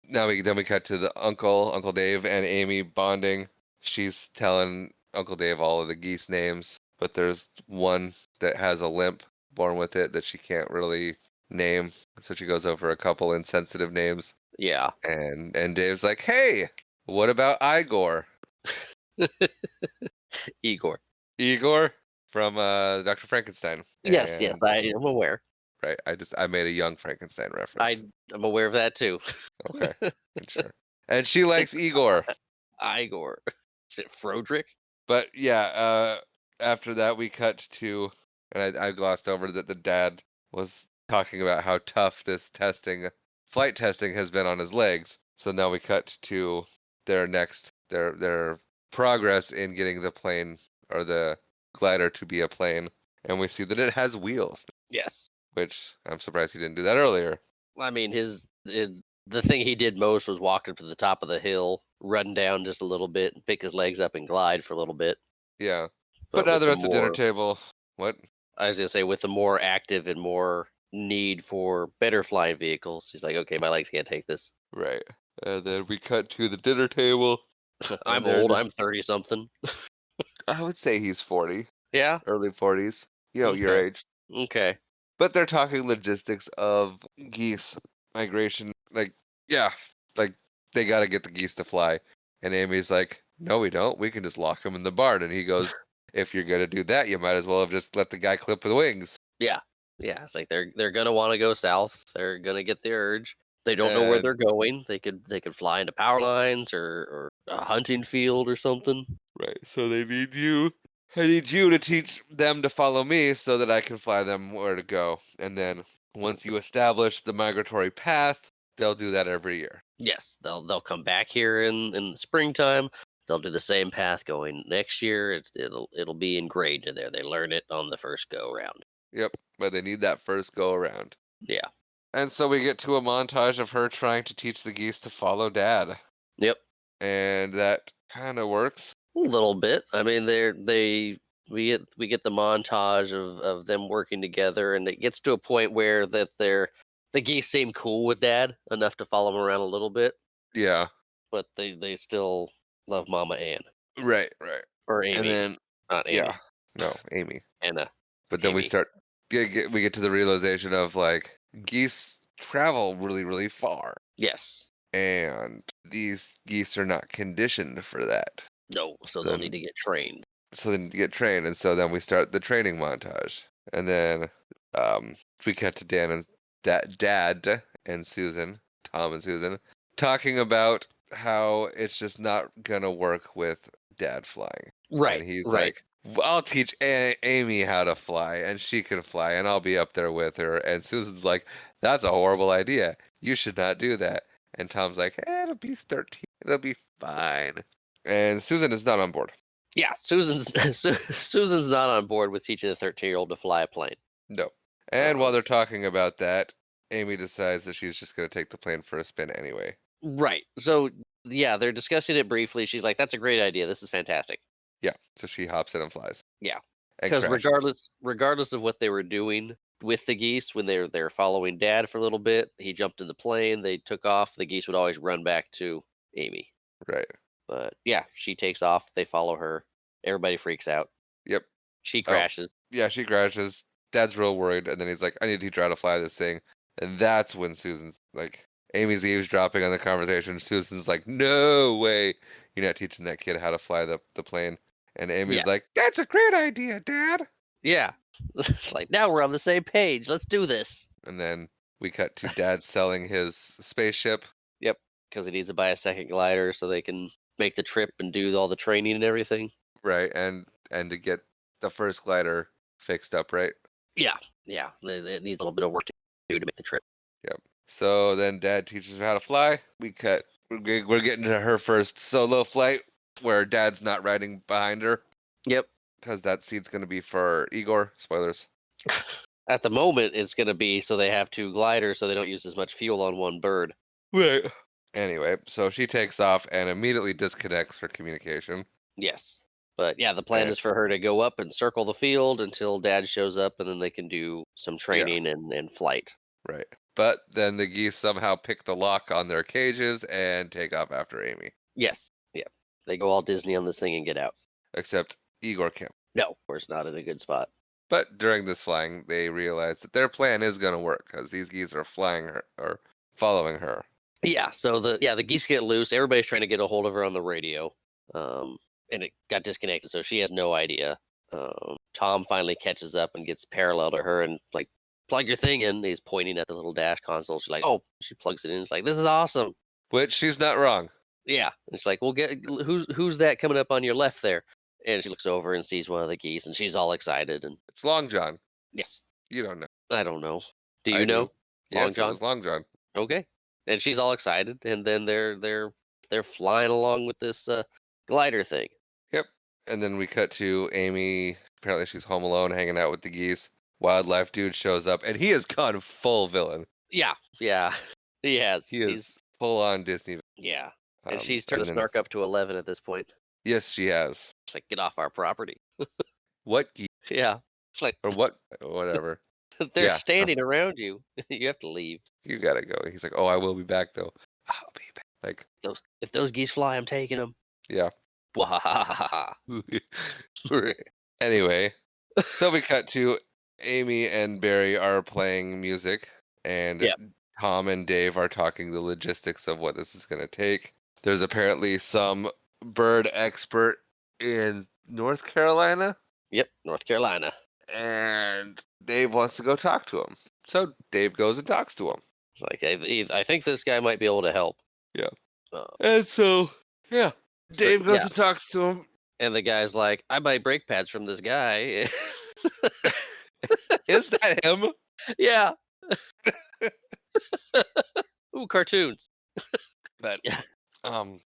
Now we cut to the Uncle Dave and Amy bonding. She's telling Uncle Dave all of the geese names, but there's one that has a limp born with it that she can't really name. So she goes over a couple insensitive names, yeah. and Dave's like, "Hey, what about Igor? Igor. Igor from Dr. Frankenstein." Yes, yes, And I am aware. right, I made a young Frankenstein reference. I'm aware of that too. Okay, sure. And she likes Igor. Igor. Is it Frodrick? But yeah, after that we cut to, and I glossed over that the dad was talking about how tough this flight testing has been on his legs. So now we cut to their progress in getting the plane or the glider to be a plane, and we see that it has wheels, Yes. which I'm surprised he didn't do that earlier. I mean, the thing he did most was walk up to the top of the hill, run down just a little bit, and pick his legs up and glide for a little bit. Yeah, but But now with they're the at the dinner more, table. What? I was gonna say, with the more active and more need for better flying vehicles, he's like, okay, my legs can't take this. Right. And then we cut to the dinner table, and I'm they're old. just I'm 30 something. I would say he's 40, Yeah. early 40s, your Okay. age. Okay. But they're talking logistics of geese migration. Like, yeah, like they got to get the geese to fly. And Amy's like, no, we don't. We can just lock them in the barn. And he goes, if you're going to do that, you might as well have just let the guy clip the wings. Yeah. Yeah. It's like they're gonna want to go south. They're gonna get the urge. They don't know where And they're going. They could fly into power lines or a hunting field or something. right, so they need you. I need you to teach them to follow me so that I can fly them where to go. And then once you establish the migratory path, they'll do that every year. Yes, they'll come back here in the springtime. They'll do the same path going next year. It'll be ingrained in there. They learn it on the first go round. Yep, but they need that first go around. Yeah. And so we get to a montage of her trying to teach the geese to follow dad. Yep. And that kind of works. A little bit. I mean, we get the montage of them working together, and it gets to a point where the geese seem cool with dad enough to follow him around a little bit. Yeah. but they still love Mama Ann Right, right. or And Amy, then not yeah, Amy. no, Amy. Anna, But then we Amy. start we get to the realization of like geese travel really, really far, Yes. and these geese are not conditioned for that. No. So they'll need Then to get trained. so then you get trained, and so then we start the training montage, and then we cut to Dan and Dad and Susan, Tom and Susan, talking about how it's just not gonna work with Dad flying, and Right. he's Right. like, I'll teach Amy how to fly, and she can fly, and I'll be up there with her." And Susan's like, "That's a horrible idea. You should not do that." And Tom's like, it'll be 13. It'll be fine." And Susan is not on board. Yeah. Susan's not on board with teaching a 13-year-old to fly a plane. No. And while Um, they're talking about that, Amy decides that she's just going to take the plane for a spin anyway. right. So yeah, they're discussing it briefly. She's like, "That's a great idea. This is fantastic." Yeah. So she hops in and flies Yeah. and Because crashes. regardless of what they were doing with the geese when they're following Dad for a little bit, he jumped in the plane. They took off. The geese would always run back to Amy. Right. But yeah, she takes off. They follow her. Everybody freaks out. Yep. She Oh, crashes. yeah. She crashes. Dad's real worried. And then he's like, I need to teach her how to fly this thing. And that's when Susan's like, Amy's eavesdropping on the conversation. Susan's like, no way. You're not teaching that kid how to fly the plane. And Yeah. Amy's like, that's a great idea, Dad. Yeah. It's like, now we're on the same page. Let's do this. And then we cut to Dad selling his spaceship. Yep. Because he needs to buy a second glider so they can make the trip and do all the training and everything. Right, and to get the first glider fixed up, right? Yeah. Yeah. It needs a little bit of work to do to make the trip. Yep. So then Dad teaches her how to fly. We cut. We're getting to her first solo flight where Dad's not riding behind her Yep. because that seat's going to be for Igor. Spoilers. At the moment, it's going to be so they have two gliders so they don't use as much fuel on one bird. Right. Anyway, so she takes off and immediately disconnects her communication. Yes. But yeah, the plan And is for her to go up and circle the field until Dad shows up, and then they can do some yeah, training and flight. right. But then the geese somehow pick the lock on their cages and take off after Amy. Yes. Yeah. They go all Disney on this thing and get out. Except Igor can't. No, of course not in a good spot. But during this flying, they realize that their plan is going to work because these geese are flying her or following her. Yeah, so the geese get loose. Everybody's trying to get a hold of her on the radio, and it got disconnected, so she has no idea. Tom finally catches up and gets parallel to her and like plug your thing in. He's pointing at the little dash console. She's like, "Oh," she plugs it in. It's like, "This is awesome." Which she's not wrong. Yeah, it's like, "We'll get who's that coming up on your left there?" And she looks over and sees one of the geese, and she's all excited. And It's Long John. yes, You don't know. I don't know. Do I you do. know, Long Yes, it John? was Long John. Okay. And she's all excited, and then they're flying along with this glider thing. Yep. And then we cut to Amy. Apparently, she's home alone, hanging out with the geese. Wildlife dude shows up, and he has gone full villain. Yeah, yeah, he has. He He's is full on Disney. yeah, and she's turned And the then snark up to 11 at this point. yes, she has. It's like, get off our property. What geese Yeah, it's like or what? Whatever. they're Yeah. standing around you. You have to leave. You gotta go. He's like, oh, I will be back though. I'll be back. Like, Those if those geese fly, I'm taking them. yeah. Wahahaha. Anyway, so we cut to Amy and Barry are playing music, and Yeah. Tom and Dave are talking the logistics of what this is going to take. There's apparently some bird expert in North Carolina, Yep, North Carolina. and Dave wants to go talk to him. So Dave goes and talks to him. It's like I think this guy might be able to help. Yeah. Uh, And so, yeah, so Dave goes yeah, and talks to him. and the guy's like, I buy brake pads from this guy. Is that him? Yeah. Ooh, cartoons. But Yeah.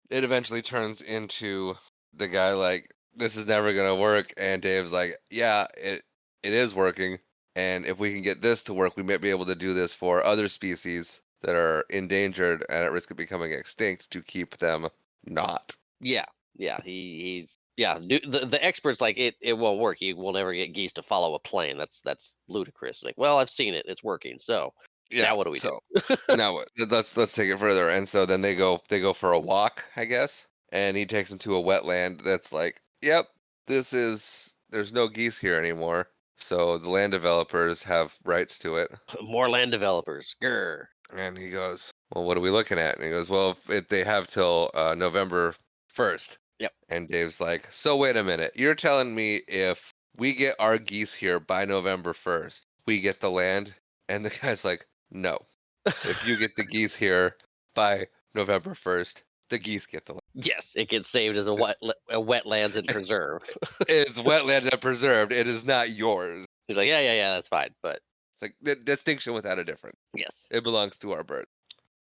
it eventually turns into the guy like, this is never gonna work, and Dave's like, yeah, it is working, and if we can get this to work, we might be able to do this for other species that are endangered and at risk of becoming extinct to keep them not. Yeah. Yeah. He's yeah. The expert's like it won't work. You will never get geese to follow a plane. That's ludicrous. Like, well, I've seen it. It's working. So Yeah. Now what do we do? So now let's take it further. And so then they go for a walk, I guess. And he takes them to a wetland that's like, yep, there's no geese here anymore. So the land developers have rights to it. More land developers. Grr. And he goes, well, what are we looking at? And he goes, well, if they have till November 1st. Yep. And Dave's like, so wait a minute. You're telling me if we get our geese here by November 1st, we get the land? And the guy's like, no. If you get the geese here by November 1st, the geese get the land. Yes, it gets saved as a wetlands and preserve. It's wetland and preserved. It is not yours. He's like, yeah, that's fine, but It's like the distinction without a difference. yes. It belongs to our bird.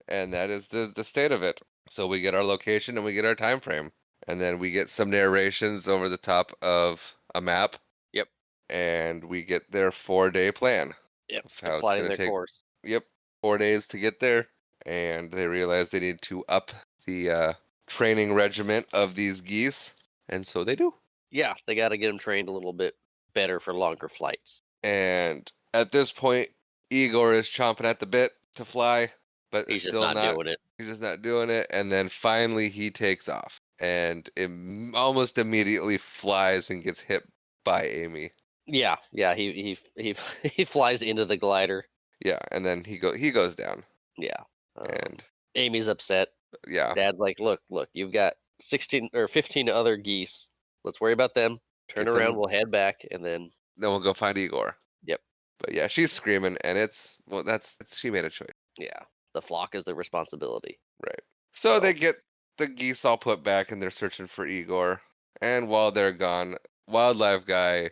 And that is the state of it. So we get our location and we get our time frame. And then we get some narrations over the top of a map. Yep. And we get their 4-day plan. Yep. Of They're how it's plotting going to their take. course. Yep. 4 days to get there. And they realize they need to up the training regiment of these geese. And so they do. Yeah, they got to get them trained a little bit better for longer flights. And at this point, Igor is chomping at the bit to fly, but He's just still not doing it. He's just not doing it. And then finally, he takes off, and almost immediately flies and gets hit by Amy. Yeah. He he flies into the glider. Yeah, and then he goes down. Yeah. And Amy's upset. yeah, Dad's like, look, you've got 16 or 15 other geese. Let's worry about them. Turn Get around, them. we'll head back, and then Then we'll go find Igor. Yep. But yeah, she's screaming, and she made a choice. Yeah, the flock is their responsibility. Right. So they get the geese all put back, and they're searching for Igor. And while they're gone, wildlife guy,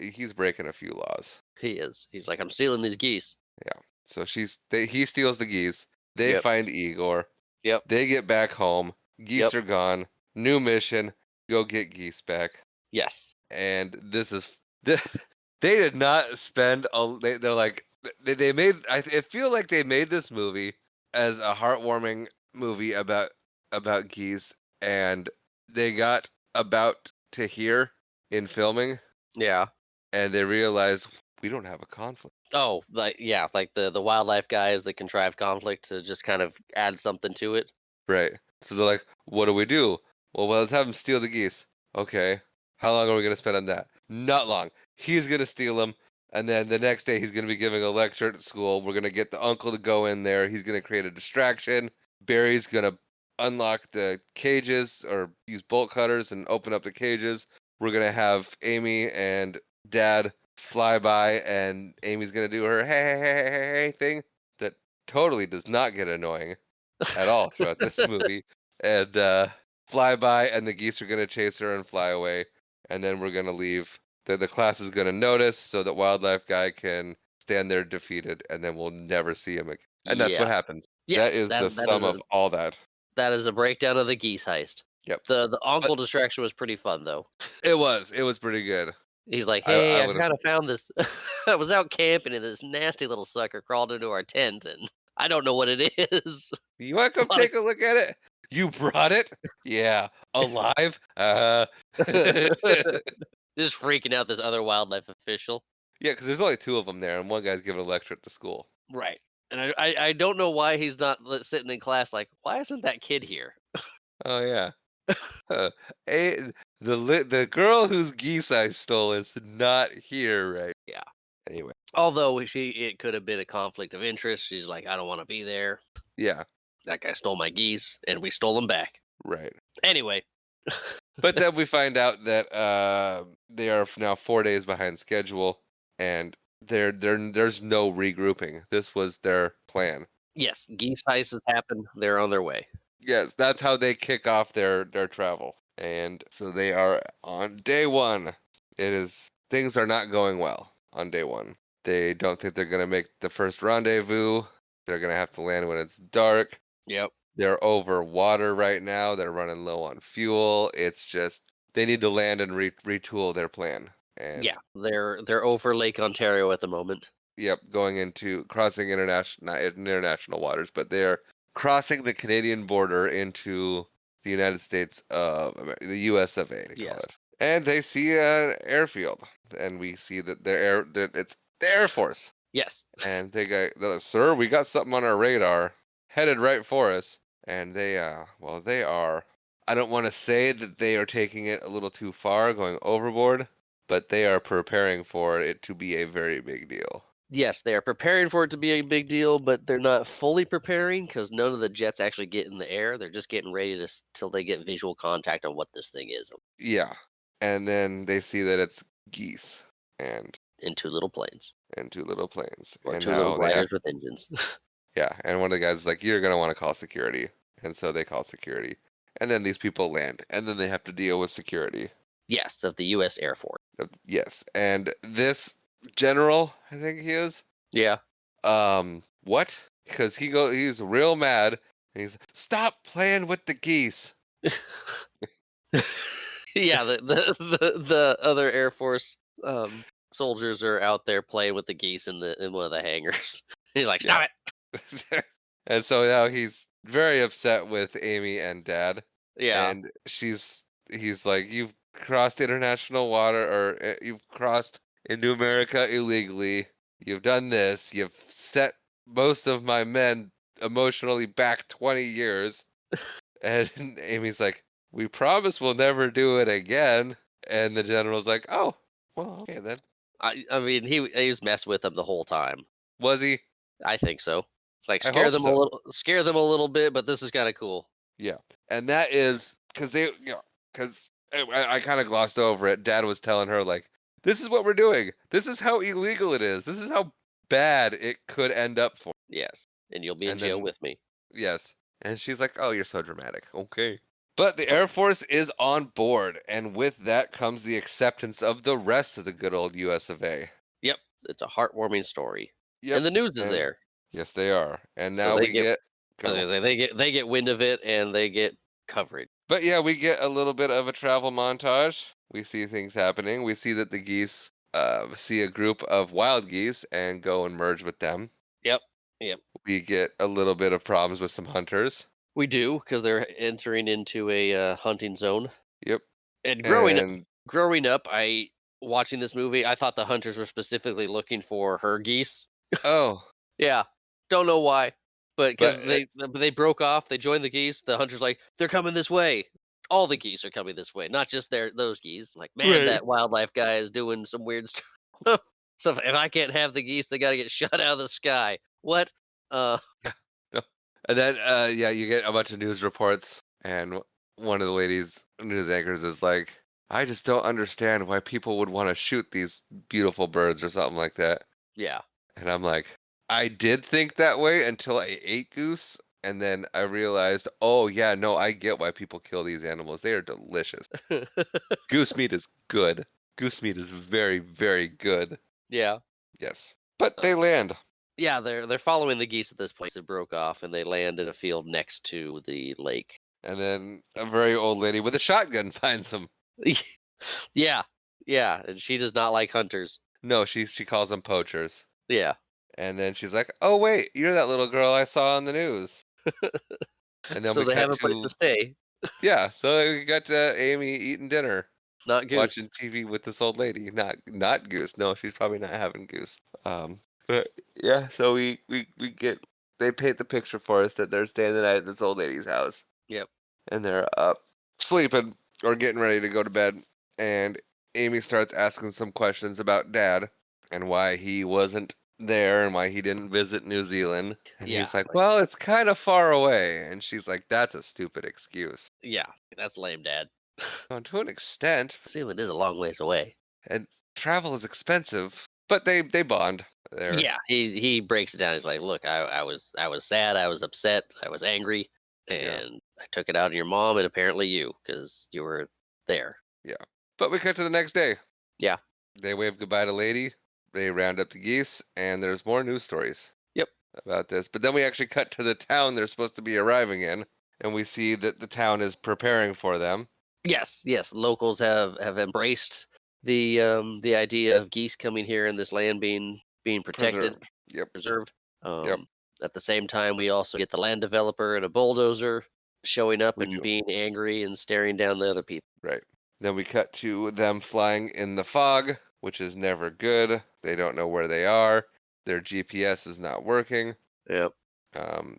he's breaking a few laws. He is. He's like, I'm stealing these geese. Yeah. So he steals the geese. They Yep. find Igor. Yep. They get back home. Geese are gone. New mission. Go get geese back. Yes. And this is they did not spend they're like they made I feel like they made this movie as a heartwarming movie about geese, and they got about to here in filming, Yeah. and they realized we don't have a conflict. Oh, like the wildlife guys that contrive conflict to just kind of add something to it. Right. So they're like, what do we do? Well, let's have him steal the geese. Okay. How long are we going to spend on that? Not long. He's going to steal them. And then the next day, he's going to be giving a lecture at school. We're going to get the uncle to go in there. He's going to create a distraction. Barry's going to unlock the cages or use bolt cutters and open up the cages. We're going to have Amy and Dad fly by, and Amy's going to do her hey thing that totally does not get annoying at all throughout this movie, and fly by, and the geese are going to chase her and fly away, and then we're going to leave. The class is going to notice, so that wildlife guy can stand there defeated, and then we'll never see him again. And that's what happens. Yes, that is the sum of all that. That is a breakdown of the geese heist. Yep. The uncle distraction was pretty fun though. It was pretty good. He's like, hey, I kind of found this. I was out camping and this nasty little sucker crawled into our tent, and I don't know what it is. You want to come take a look at it? You brought it? Yeah. Alive? Just freaking out this other wildlife official. Yeah, because there's only 2 of them there, and one guy's giving a lecture at the school. Right. And I don't know why he's not sitting in class like, why isn't that kid here? Oh, yeah. The girl whose geese I stole is not here right. Yeah. Anyway. Although it could have been a conflict of interest. She's like, I don't want to be there. Yeah. That guy stole my geese, and we stole them back. Right. Anyway. But then we find out that they are now 4 days behind schedule, and there's no regrouping. This was their plan. Yes, geese heist has happened. They're on their way. Yes, that's how they kick off their travel. And so they are on day 1. Things are not going well on day 1. They don't think they're going to make the first rendezvous. They're going to have to land when it's dark. Yep. They're over water right now. They're running low on fuel. It's just they need to land and retool their plan. And yeah, they're over Lake Ontario at the moment. Yep, going into crossing not international waters, but they're crossing the Canadian border into the United States of America, the U.S. of A. They call it. And they see an airfield, and we see that it's the Air Force. Yes. and they're like, "Sir, we got something on our radar, headed right for us." And well, they are. I don't want to say that they are taking it a little too far, going overboard, but they are preparing for it to be a very big deal. Yes, they are preparing for it to be a big deal, but they're not fully preparing because none of the jets actually get in the air. They're just getting ready to till they get visual contact on what this thing is Yeah, and then they see that it's geese and in two little planes two little planes, or and two little now they have. gliders with engines. Yeah, and one of the guys is like, "You're gonna want to call security," and so they call security, and then these people land, and then they have to deal with security. Yes, of the U.S. Air Force. Yes, and this general, I think he is, Yeah. what? Because he's real mad, and he's stop playing with the geese. Yeah, the other Air Force soldiers are out there playing with the geese in one of the hangars. He's like, Yeah, "Stop it!" and so now he's very upset with Amy and Dad, Yeah, and he's like, "You've crossed international water, or you've crossed into America illegally. You've done this. You've set most of my men emotionally back 20 years." And Amy's like, "We promise we'll never do it again." And the general's like, "Oh, well, okay then." I mean he was messing with them the whole time. Was he? I think so. Like I hope so. scare them a little bit, but this is kind of cool. Yeah, and that is because because I kind of glossed over it. Dad was telling her like, "This is what we're doing. This is how illegal it is. This is how bad it could end up for." Yes, and you'll be in And jail then with me. yes, and she's like, "Oh, you're so dramatic." Okay. But the Fuck. Air Force is on board, and with that comes the acceptance of the rest of the good old US of A. Yep, it's a heartwarming story, Yep. and the news is And there, yes, they are. And so now they we get. get I was go. gonna say they get wind of it and they get coverage. But yeah, we get a little bit of a travel montage. We see things happening. We see that the geese see a group of wild geese and go and merge with them. Yep, yep. We get a little bit of problems with some hunters. We do because they're entering into a hunting zone. Yep. And And growing up, I watching this movie, I thought the hunters were specifically looking for her geese. oh, Yeah, don't know why, but but because they broke off, they joined the geese. The hunters like they're coming this way. All the geese are coming this way, not just those geese. Like man, right. that wildlife guy is doing some weird stuff. So if I can't have the geese, they got to get shot out of the sky. What? Uh, No. And then yeah, you get a bunch of news reports and one of the ladies news anchors is like, "I just don't understand why people would want to shoot these beautiful birds," or something like that. yeah. And I'm like, I did think that way until I ate goose. And then I realized, oh, yeah, no, I get why people kill these animals. They are delicious. Goose meat is good. Goose meat is very, very good. Yeah. Yes. But Uh, they land. yeah, they're following the geese at this point. It broke off, and they land in a field next to the lake. And then a very old lady with a shotgun finds them. Yeah, yeah, and she does not like hunters. No, she calls them poachers. Yeah. And then she's like, oh, wait, you're that little girl I saw on the news. And then So we they have cut a place to to, stay, yeah, so we got to Amy eating dinner. not goose. Watching TV with this old lady. Not Goose. No, she's probably not having Goose. But yeah, so we get they paint the picture for us that they're staying the night at this old lady's house, Yep. and they're up sleeping or getting ready to go to bed, and Amy starts asking some questions about Dad and why he wasn't there and why he didn't visit New Zealand. And Yeah. he's like, Like, "Well, it's kind of far away." And she's like, "That's a stupid excuse." yeah, that's lame, Dad. Well, to an extent, Zealand is a long ways away. and travel is expensive, but they bond. They're Yeah, he breaks it down. He's like, "Look, I was sad, I was upset, I was angry, yeah, and I took it out on your mom and apparently you because you were there." yeah. But we cut to the next day. Yeah. They wave goodbye to Lady. They round up the geese, and there's more news stories Yep. about this. But then we actually cut to the town they're supposed to be arriving in, and we see that the town is preparing for them. Yes, yes. Locals have embraced the idea of geese coming here and this land being protected, Preserved. Yep. preserved. Yep. At the same time, we also get the land developer and a bulldozer showing up We and do. being angry and staring down the other people. Right. Then we cut to them flying in the fog, which is never good. They don't know where they are. Their GPS is not working. Yep.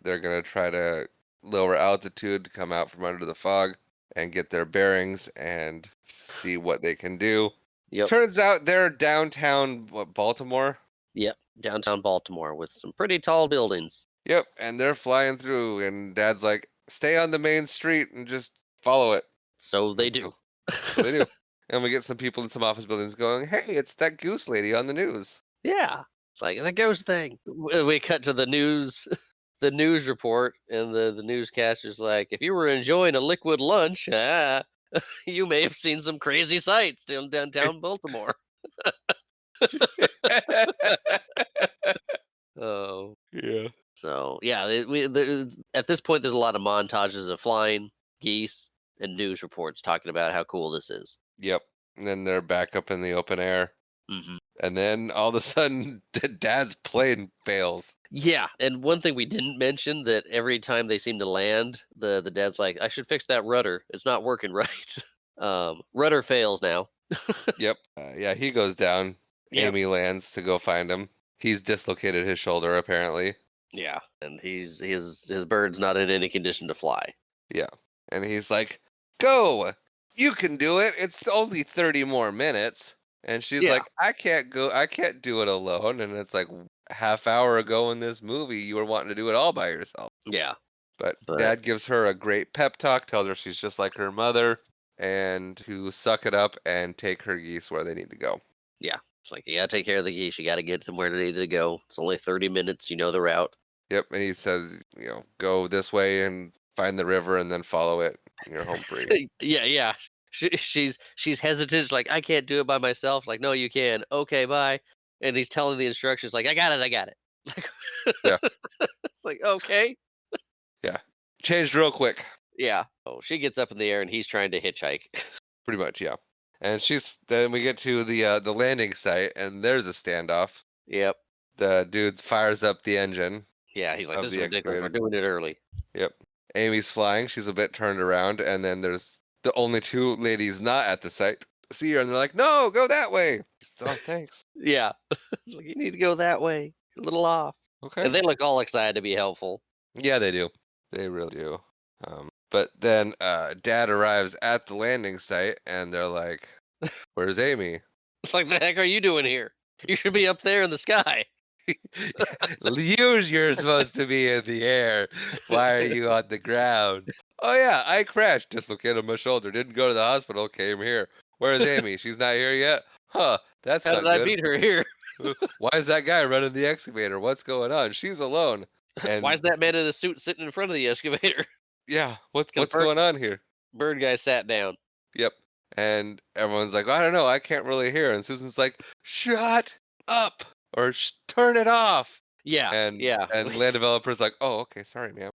They're gonna try to lower altitude to come out from under the fog and get their bearings and see what they can do. Yep. Turns out they're downtown Baltimore. Yep. Downtown Baltimore with some pretty tall buildings. Yep, and they're flying through, and Dad's like, "Stay on the main street and just follow it." So they And do. so they do. And we get some people in some office buildings going, "Hey, it's that goose lady on the news." Yeah. It's like the ghost thing. We cut to the news, the news report, and the newscaster's like, if you were enjoying a liquid lunch, you may have seen some crazy sights in downtown Baltimore. Oh, Yeah. so yeah, at this point, there's a lot of montages of flying geese and news reports talking about how cool this is. Yep. And then they're back up in the open air. Hmm. And then all of a sudden, Dad's plane fails. Yeah, and one thing we didn't mention that every time they seem to land, the dad's like, "I should fix that rudder. It's not working right." Rudder fails now. Yep. Yeah, he goes down. Yep. Amy lands to go find him. He's dislocated his shoulder, apparently. Yeah, and his bird's not in any condition to fly. Yeah. And he's like, "Go! You can do it. It's only 30 more minutes." And she's Yeah. like, "I can't go. I can't do it alone." And it's like, half hour ago in this movie, you were wanting to do it all by yourself. Yeah, But but Dad gives her a great pep talk, tells her she's just like her mother, and to suck it up and take her geese where they need to go. yeah, it's like you gotta take care of the geese. You gotta get them where they need to go. It's only 30 minutes. You know the route. Yep. And he says, go this way and find the river and then follow it. And you're home free. Yeah, yeah. She's hesitant. She's like, I can't do it by myself. Like, no, you can. Okay, bye. And he's telling the instructions like, I got it. I got it. Like, Yeah. it's like, okay. Yeah. Changed real quick. Yeah. Oh, she gets up in the air and he's trying to hitchhike. Pretty much, yeah. And then we get to the landing site and there's a standoff. Yep. The dude fires up the engine Yeah, he's like, of this is the ridiculous. We're excavator. doing it early. Yep. Amy's flying. She's a bit turned around, and then there's the only two ladies not at the site see her, and they're like, "No, go that way." Oh, thanks. Yeah. It's like, you need to go that way. You're a little off. Okay. And they look all excited to be helpful. Yeah, they do. They really do. But then Dad arrives at the landing site, and they're like, "Where's Amy?" It's like, the heck are you doing here? You should be up there in the sky. You're supposed to be in the air. Why are you on the ground? Oh yeah, I crashed, dislocated my shoulder, didn't go to the hospital, came here. Where's Amy? She's not here yet? Huh, that's How did not I good. beat her here? Why is that guy running the excavator? What's going on? She's alone. Why is And that man in a suit sitting in front of the excavator? yeah, what's 'Cause going on here? bird guy sat down. Yep. And everyone's like, I don't know, I can't really hear. And Susan's like, shut up or turn it off. Yeah, And yeah. and land developer's like, oh, okay, sorry, ma'am.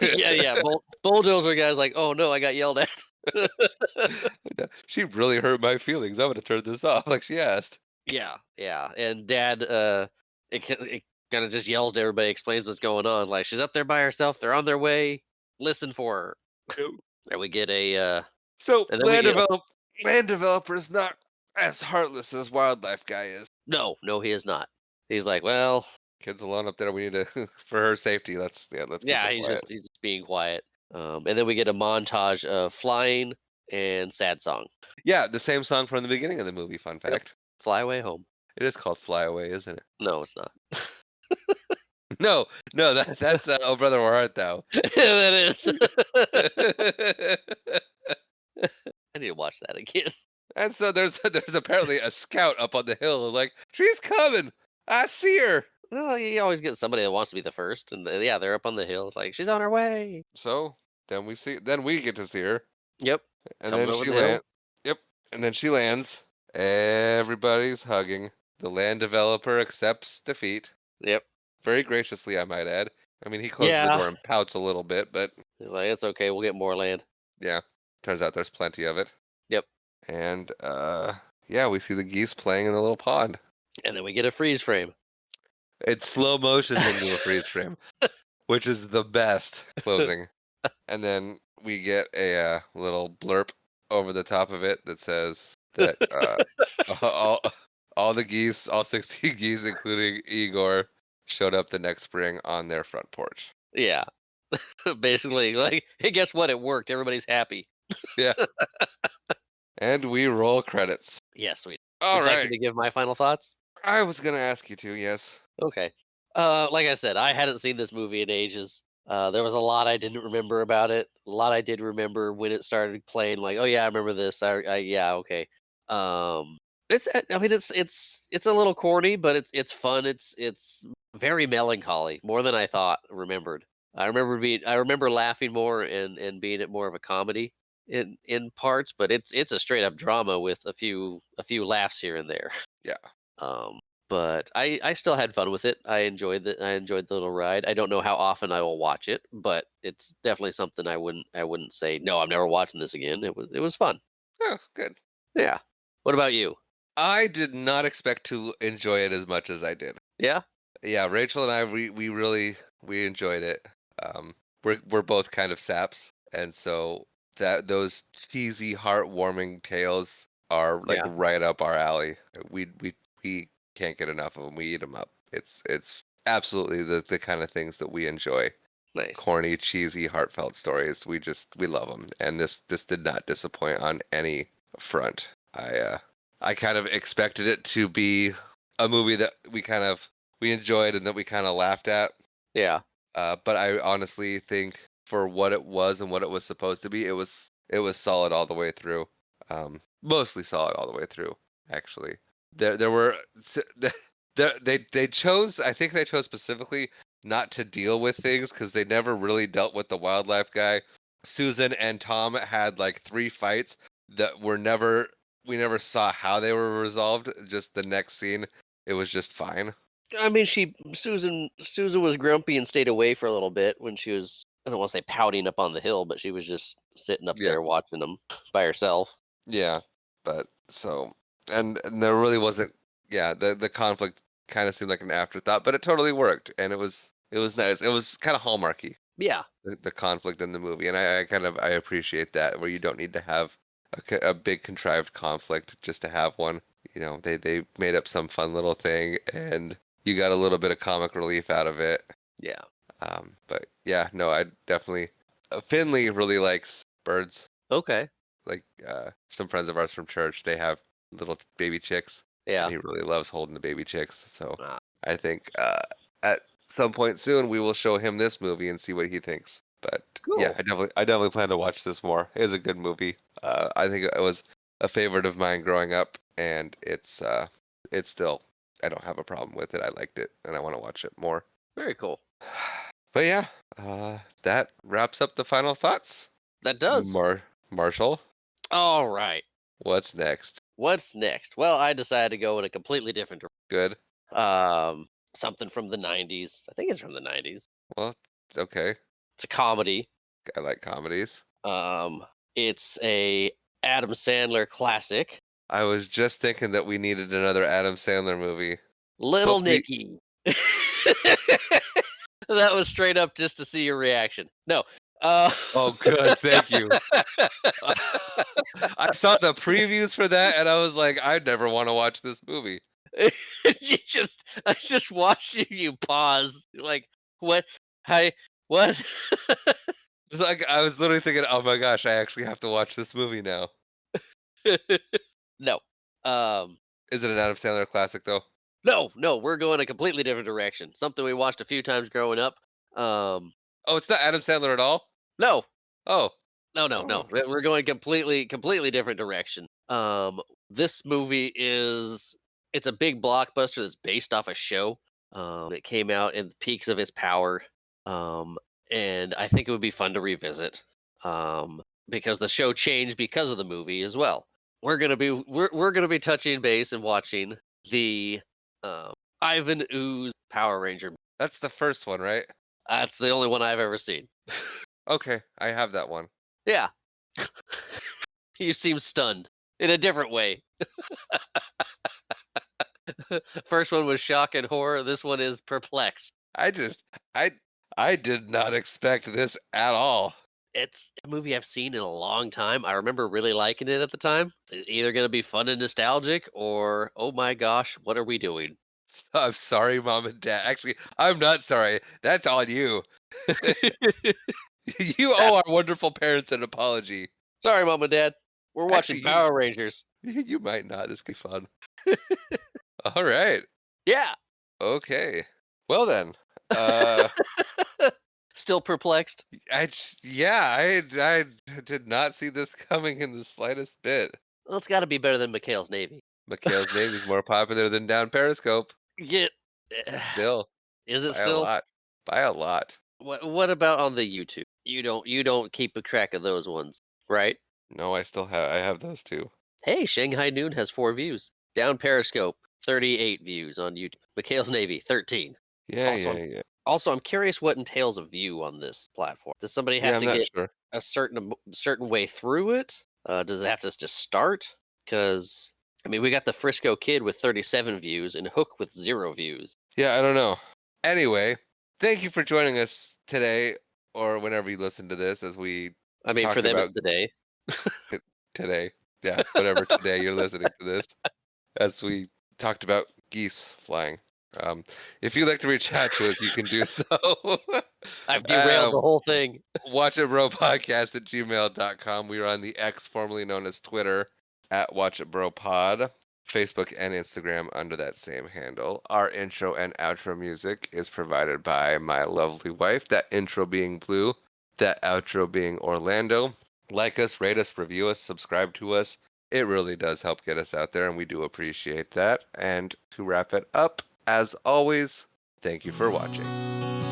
Yeah, yeah. Bulldozer guy's like, oh no, I got yelled at. She really hurt my feelings. I'm gonna turn this off, like she asked. Yeah, yeah. And dad, it kind of just yells to everybody, explains what's going on. Like, she's up there by herself. They're on their way. Listen for her. Yep. And we get So and then we get, land developer's not as heartless as wildlife guy is. no, he is not. He's like, well, Kid's alone up there. We need to for her safety. Let's keep yeah, her quiet. he's just being quiet. And then we get a montage of flying and sad song. Yeah, the same song from the beginning of the movie. Fun Yep. fact. Fly away home. It is called "Fly Away," isn't it? No, it's not. No, that's "Oh Brother Where Art Thou." That is. I need to watch that again. And so there's apparently a scout up on the hill, like she's coming. I see her. Well, you always get somebody that wants to be the first, and yeah, they're up on the hill. It's like she's on her way. So then we get to see her, Yep, and comes then over she the hill. lands. Yep, and then she lands. Everybody's hugging. The land developer accepts defeat Yep. very graciously, I might add. I mean, he closes the Yeah. door and pouts a little bit, but He's like, it's okay. We'll get more land. yeah, turns out there's plenty of it. Yep. And yeah, we see the geese playing in the little pond. And then we get a freeze frame. It's slow motion into a freeze frame, which is the best closing. And then we get a little blurb over the top of it that says that all all the geese, all 60 geese, including Igor, showed up the next spring on their front porch. Yeah. Basically, like, hey, guess what? It worked. Everybody's happy. Yeah. And we roll credits. Yeah, sweet. All Would you like me right. to give my final thoughts? I was gonna ask you to, yes. Okay. Like I said, I hadn't seen this movie in ages. There was a lot I didn't remember about it. A lot I did remember when it started playing. Like, oh yeah, I remember this. Yeah, okay. It's I mean it's a little corny, but it's fun. It's very melancholy, more than I thought remembered. I remember laughing more and being it more of a comedy in parts, but it's a straight up drama with a few laughs here and there. Yeah. Um, but I still had fun with it. I enjoyed the little ride. I don't know how often I will watch it, but it's definitely something I wouldn't say no. I'm never watching this again. It was fun. Oh, good. Yeah. What about you? I did not expect to enjoy it as much as I did. Yeah. Yeah, Rachel and I we really we enjoyed it. We're both kind of saps, and so that those cheesy, heartwarming tales are like Yeah. right up our alley. We can't get enough of them. We eat them up. It's absolutely the kind of things that we enjoy. Nice. Corny, cheesy, heartfelt stories. We love them, and this did not disappoint on any front. I kind of expected it to be a movie that we enjoyed and that we kind of laughed at. Yeah. But I honestly think for what it was and what it was supposed to be, it was solid all the way through. Mostly solid all the way through. Actually, there were they chose. I think they chose specifically not to deal with things because they never really dealt with the wildlife guy. Susan and Tom had like 3 fights that were never we never saw how they were resolved. Just the next scene, it was just fine. I mean, Susan was grumpy and stayed away for a little bit when she was. I don't want to say pouting up on the hill, but she was just sitting up Yeah, there watching them by herself. yeah. But so and there really wasn't. Yeah, the conflict kind of seemed like an afterthought, but it totally worked, and it was nice. It was kind of hallmarky Yeah. the conflict in the movie, and I appreciate that where you don't need to have a big contrived conflict just to have one. They made up some fun little thing, and you got a little bit of comic relief out of it. Yeah. But yeah, no, I definitely. Finley really likes birds. Okay. Like some friends of ours from church, they have little baby chicks, and Yeah. he really loves holding the baby chicks. So Ah, I think at some point soon we will show him this movie and see what he thinks. But yeah, cool. I definitely plan to watch this more. It was a good movie. I think it was a favorite of mine growing up, and it's still I don't have a problem with it. I liked it, and I want to watch it more. Very cool. But yeah, that wraps up the final thoughts. That does. Marshall, All right. what's next? What's next? Well, I decided to go in a completely different Good. something from the 90s. I think it's from the 90s. Well, okay. It's a comedy. I like comedies. Um it's a Adam Sandler classic, I was just thinking that we needed another Adam Sandler movie. Little But we Nicky. That was straight up just to see your reaction. No. Uh Oh, good. Thank you. I saw the previews for that and I was like, I never want to watch this movie. I just watched you pause. Like, what? Hi, what? It's like I was literally thinking, "Oh my gosh, I actually have to watch this movie now." No. Um, Is it an Adam Sandler classic though? no, no, we're going a completely different direction. Something we watched a few times growing up. Oh, it's not Adam Sandler at all? No, Oh. no, no, no. Oh. We're going completely different direction. This movie it's a big blockbuster that's based off a show. It came out in the peaks of its power. Um, and I think it would be fun to revisit. Because the show changed because of the movie as well. We're gonna be touching base and watching the um, Ivan Ooze Power Ranger. That's the first one, right? That's the only one I've ever seen. Okay, I have that one. Yeah, you seem stunned in a different way. First one was shock and horror. This one is perplexed. I just I I did not expect this at all. It's a movie I've seen in a long time. I remember really liking it at the time. It's either gonna be fun and nostalgic or, "Oh my gosh, what are we doing?" I'm sorry, mom and dad. Actually, I'm not sorry. That's on you. You owe our wonderful parents an apology. Sorry, mom and dad. We're watching Actually, Power Rangers. you might not. This could be fun. All right. Yeah. Okay. Well then. Uh Still perplexed? yeah, I did not see this coming in the slightest bit. Well, it's gotta be better than McHale's Navy. McHale's name is more popular than Down Periscope. Get Still, Is it by a still? lot. By a lot. What about on the YouTube? You don't keep a track of those ones, right? No, I have those too. Hey, Shanghai Noon has 4 views. Down Periscope, 38 views on YouTube. McHale's Navy, 13. Yeah, Also, yeah, yeah. I'm curious what entails a view on this platform. Does somebody Yeah, have I'm to not get sure. a certain way through it? Does it have to just start? Because I mean, we got the Frisco Kid with 37 views and Hook with 0 views. Yeah, I don't know. Anyway, thank you for joining us today or whenever you listen to this as we I mean, for talked them, it's about today. today. Yeah, whatever today you're listening to this. As we talked about geese flying. Um, if you'd like to reach out to us, you can do so. I've derailed uh, the whole thing. Watch It Bro Podcast at gmail.com. We are on the X, formerly known as Twitter, at Watch It Bro Pod, Facebook and Instagram under that same handle. Our intro and outro music is provided by my lovely wife, that intro being Blue, that outro being Orlando. Like us, rate us, review us, subscribe to us. It really does help get us out there, and we do appreciate that. And to wrap it up, as always, thank you for watching.